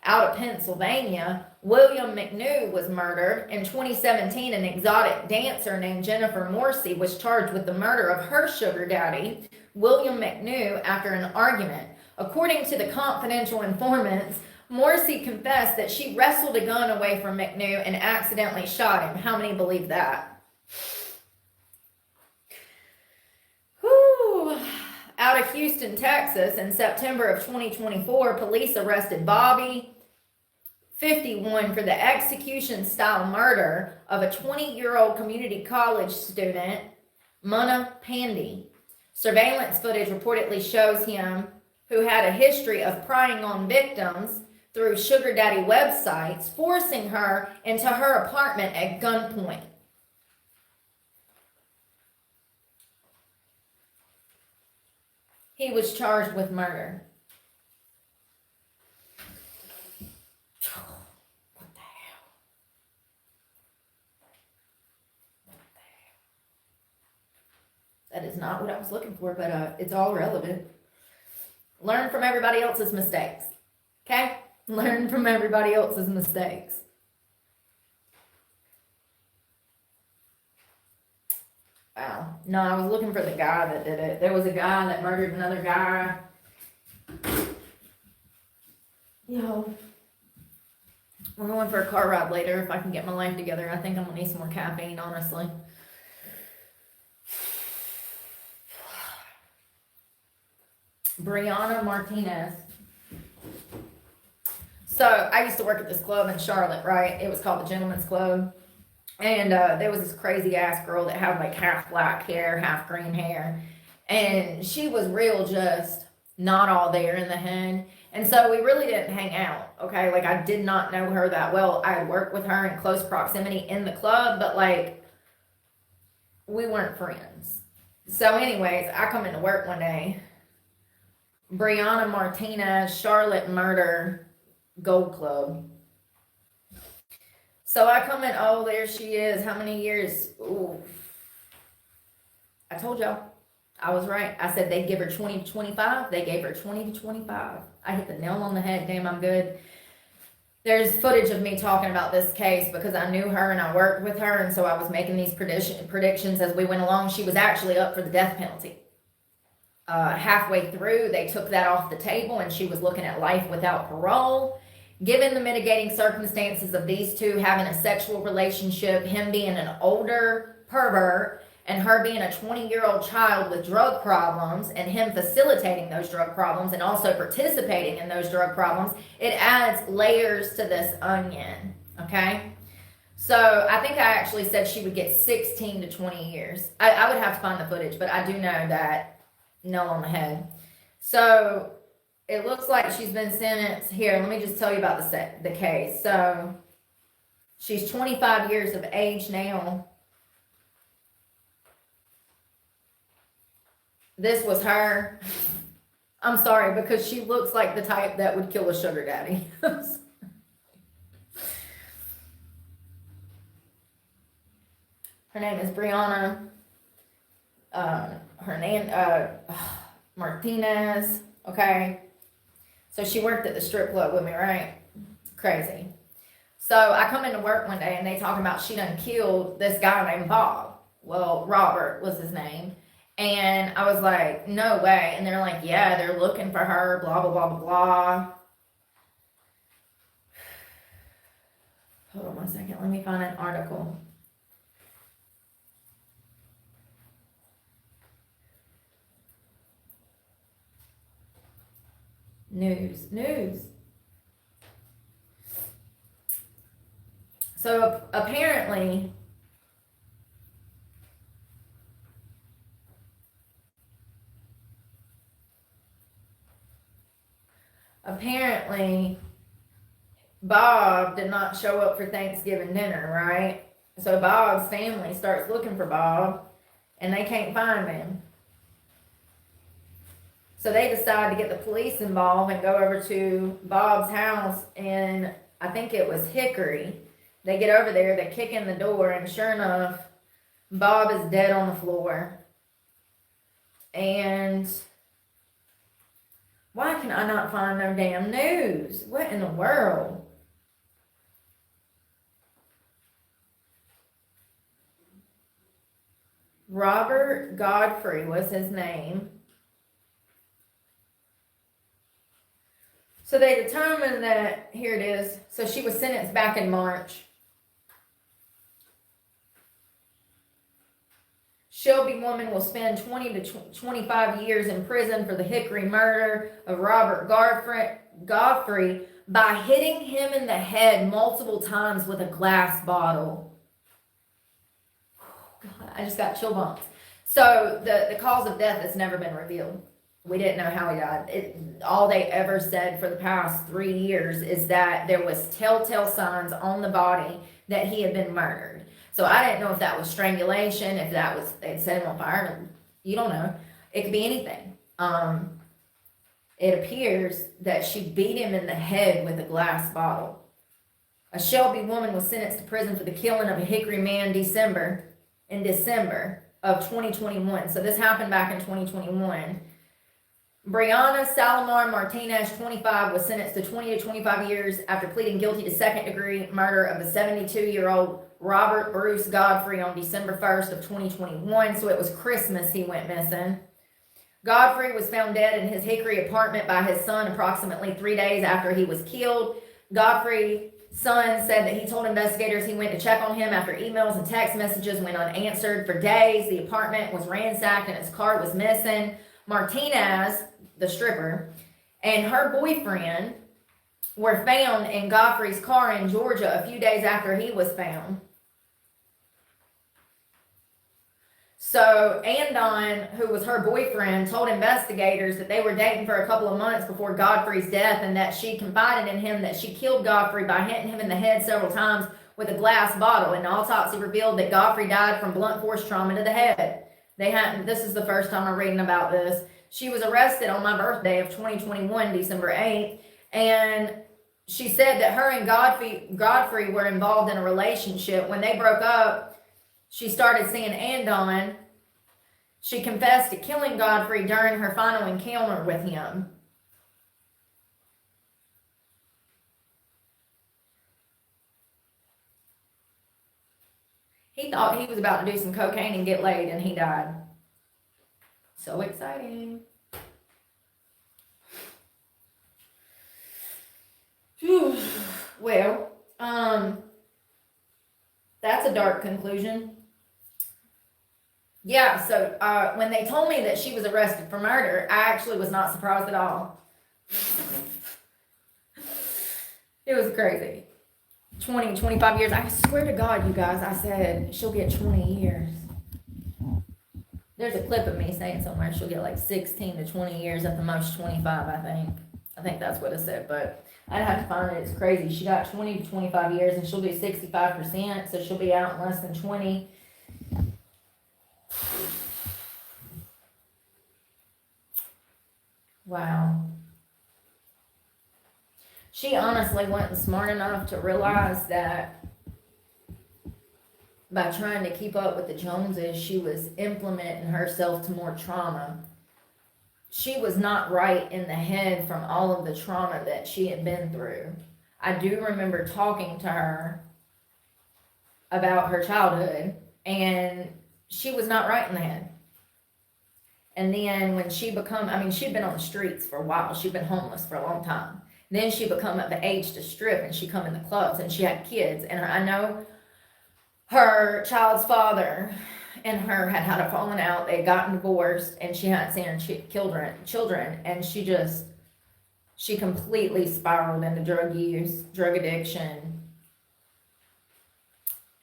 Out of Pennsylvania, William McNew was murdered. In 2017, an exotic dancer named Jennifer Morrissey was charged with the murder of her sugar daddy, William McNew, after an argument. According to the confidential informants, Morrissey confessed that she wrestled a gun away from McNew and accidentally shot him. How many believe that? Whew. Out of Houston, Texas, in September of 2024, police arrested Bobby, 51, for the execution-style murder of a 20-year-old community college student, Munna Pandy. Surveillance footage reportedly shows him, who had a history of preying on victims through sugar daddy websites, forcing her into her apartment at gunpoint. He was charged with murder. What the hell? What the hell? That is not what I was looking for, but it's all relevant. Learn from everybody else's mistakes. Okay? Learn from everybody else's mistakes. Wow. No, I was looking for the guy that did it. There was a guy that murdered another guy. Yo. We're going for a car ride later if I can get my life together. I think I'm going to need some more caffeine, honestly. Brianna Martinez. So I used to work at this club in Charlotte, right? It was called the Gentleman's Club. And there was this crazy ass girl that had like half black hair, half green hair. And she was real just not all there in the head. And so we really didn't hang out, okay? Like I did not know her that well. I had worked with her in close proximity in the club, but like we weren't friends. So anyways, I come into work one day. Brianna Martinez, Charlotte murder, Gold Club. So I come in, oh, there she is. How many years? Ooh. I told y'all. I was right. I said they'd give her 20 to 25. They gave her 20 to 25. I hit the nail on the head. Damn, I'm good. There's footage of me talking about this case because I knew her and I worked with her. And so I was making these predictions as we went along. She was actually up for the death penalty. Halfway through, they took that off the table and she was looking at life without parole. Given the mitigating circumstances of these two having a sexual relationship, him being an older pervert and her being a 20-year-old child with drug problems and him facilitating those drug problems and also participating in those drug problems, it adds layers to this onion, okay? So I think I actually said she would get 16 to 20 years. I would have to find the footage, but I do know that nail on the head. So it looks like she's been sentenced. Here, let me just tell you about the case. So she's 25 years of age now. This was her. I'm sorry, because she looks like the type that would kill a sugar daddy. Her name is Brianna Martinez. Okay. So she worked at the strip club with me, right? Crazy. So I come into work one day and they talking about she done killed this guy named Bob. Well, Robert was his name. And I was like, no way. And they're like, yeah, they're looking for her, blah, blah, blah, blah, blah. Hold on one second. Let me find an article. News. So apparently, Bob did not show up for Thanksgiving dinner, right? So Bob's family starts looking for Bob, and they can't find him. So they decide to get the police involved and go over to Bob's house in, I think it was Hickory. They get over there, they kick in the door, and sure enough, Bob is dead on the floor. And why can I not find no damn news? What in the world? Robert Godfrey was his name. So they determined that, here it is. So she was sentenced back in March. Shelby woman will spend 20 to 25 years in prison for the Hickory murder of Robert Godfrey by hitting him in the head multiple times with a glass bottle. God, I just got chill bumps. So the cause of death has never been revealed. We didn't know how he died. All they ever said for the past 3 years is that there was telltale signs on the body that he had been murdered. So I didn't know if that was strangulation, if that was, they'd set him on fire. You don't know. It could be anything. It appears that she beat him in the head with a glass bottle. A Shelby woman was sentenced to prison for the killing of a Hickory man in December of 2021. So this happened back in 2021. Brianna Salomar Martinez, 25, was sentenced to 20 to 25 years after pleading guilty to second-degree murder of the 72-year-old Robert Bruce Godfrey on December 1st of 2021. So it was Christmas he went missing. Godfrey was found dead in his Hickory apartment by his son approximately 3 days after he was killed. Godfrey's son said that he told investigators he went to check on him after emails and text messages went unanswered for days. The apartment was ransacked and his car was missing. Martinez, the stripper, and her boyfriend were found in Godfrey's car in Georgia a few days after he was found. So Andon, who was her boyfriend, told investigators that they were dating for a couple of months before Godfrey's death and that she confided in him that she killed Godfrey by hitting him in the head several times with a glass bottle. And the autopsy revealed that Godfrey died from blunt force trauma to the head. This is the first time I'm reading about this. She was arrested on my birthday of 2021, December 8th, and she said that her and Godfrey were involved in a relationship. When they broke up, she started seeing Andon. She confessed to killing Godfrey during her final encounter with him. He thought he was about to do some cocaine and get laid, and he died. So exciting. Whew. Well, that's a dark conclusion. Yeah, so when they told me that she was arrested for murder, I actually was not surprised at all. It was crazy. 20, 25 years. I swear to God, you guys, I said she'll get 20 years. There's a clip of me saying somewhere she'll get like 16 to 20 years, at the most 25, I think. I think that's what it said, but I'd have to find it. It's crazy. She got 20 to 25 years, and she'll be 65%, so she'll be out in less than 20. Wow. She honestly wasn't smart enough to realize that by trying to keep up with the Joneses, she was implementing herself to more trauma. She was not right in the head from all of the trauma that she had been through. I do remember talking to her about her childhood, and she was not right in the head. And then when she'd been on the streets for a while. She'd been homeless for a long time. Then she become of the age to strip, and she come in the clubs, and she had kids. And I know her child's father and her had a falling out. They had gotten divorced, and she hadn't seen her children, and she completely spiraled into drug use, drug addiction.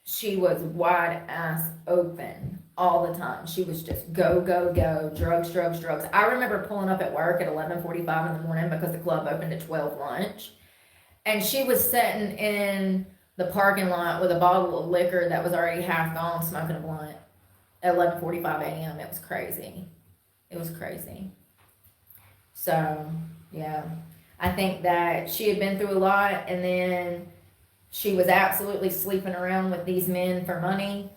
She was wide ass open all the time. She was just go, drugs. I remember pulling up at work at 11:45 in the morning because the club opened at 12 lunch. And she was sitting in the parking lot with a bottle of liquor that was already half gone, smoking a blunt at 11:45 a.m. It was crazy. So, yeah. I think that she had been through a lot, and then she was absolutely sleeping around with these men for money.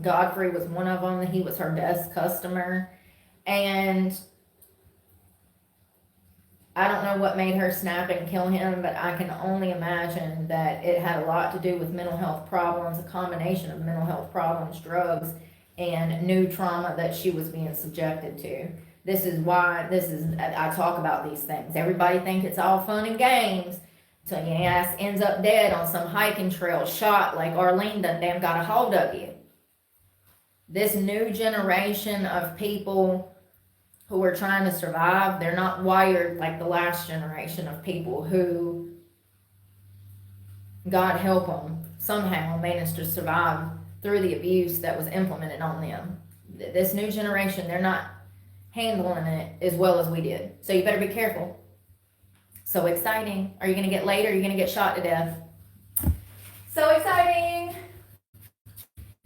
Godfrey was one of them. He was her best customer. And I don't know what made her snap and kill him, but I can only imagine that it had a lot to do with mental health problems, a combination of mental health problems, drugs, and new trauma that she was being subjected to. This is why I talk about these things. Everybody thinks it's all fun and games till your ass ends up dead on some hiking trail, shot like Arlene done damn got a hold of you. This new generation of people who are trying to survive, they're not wired like the last generation of people who, God help them, somehow managed to survive through the abuse that was implemented on them. This new generation, they're not handling it as well as we did. So you better be careful. So exciting. Are you going to get laid, or are you going to get shot to death? So exciting.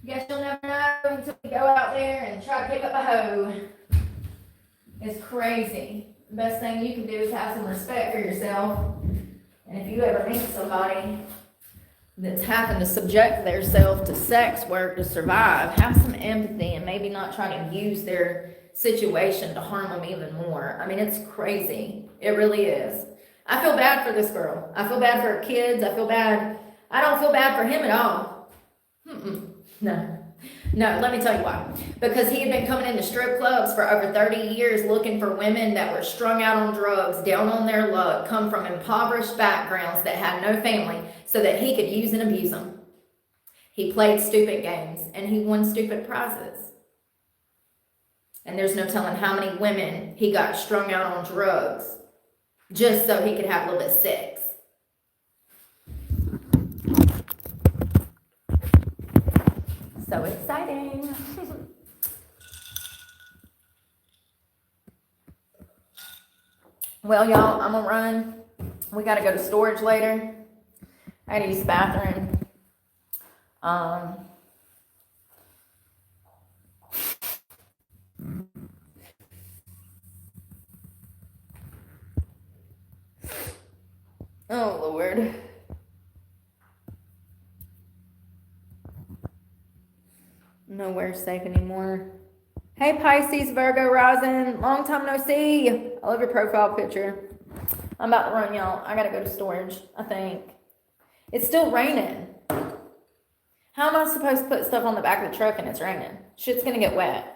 Guess you'll never know until you go out there and try to pick up a hoe. It's crazy. The best thing you can do is have some respect for yourself. And if you ever meet somebody that's having to subject themselves to sex work to survive, have some empathy and maybe not try to use their situation to harm them even more. I mean, it's crazy. It really is. I feel bad for this girl. I feel bad for her kids. I don't feel bad for him at all. No, let me tell you why. Because he had been coming into strip clubs for over 30 years looking for women that were strung out on drugs, down on their luck, come from impoverished backgrounds that had no family, so that he could use and abuse them. He played stupid games, and he won stupid prizes. And there's no telling how many women he got strung out on drugs just so he could have a little bit of sex. So exciting. Well, y'all, I'm gonna run. We gotta go to storage later. I gotta use the bathroom. Oh, Lord. Nowhere safe anymore. Hey, Pisces, Virgo rising. Long time no see. I love your profile picture. I'm about to run, y'all. I gotta go to storage, I think. It's still raining. How am I supposed to put stuff on the back of the truck and it's raining? Shit's gonna get wet.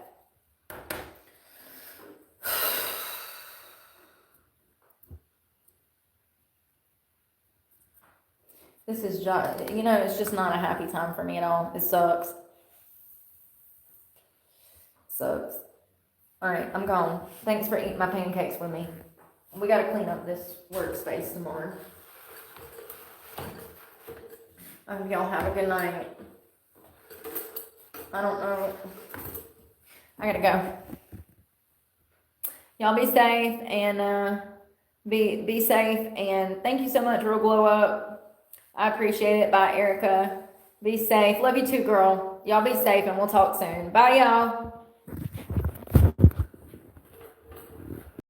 This is just, it's just not a happy time for me at all. It sucks. Sucks. Alright, I'm gone. Thanks for eating my pancakes with me. We gotta clean up this workspace tomorrow. I hope y'all have a good night. I don't know. I gotta go. Y'all be safe and be safe, and thank you so much, Real Glow Up. I appreciate it. Bye, Erica. Be safe. Love you too, girl. Y'all be safe, and we'll talk soon. Bye, y'all.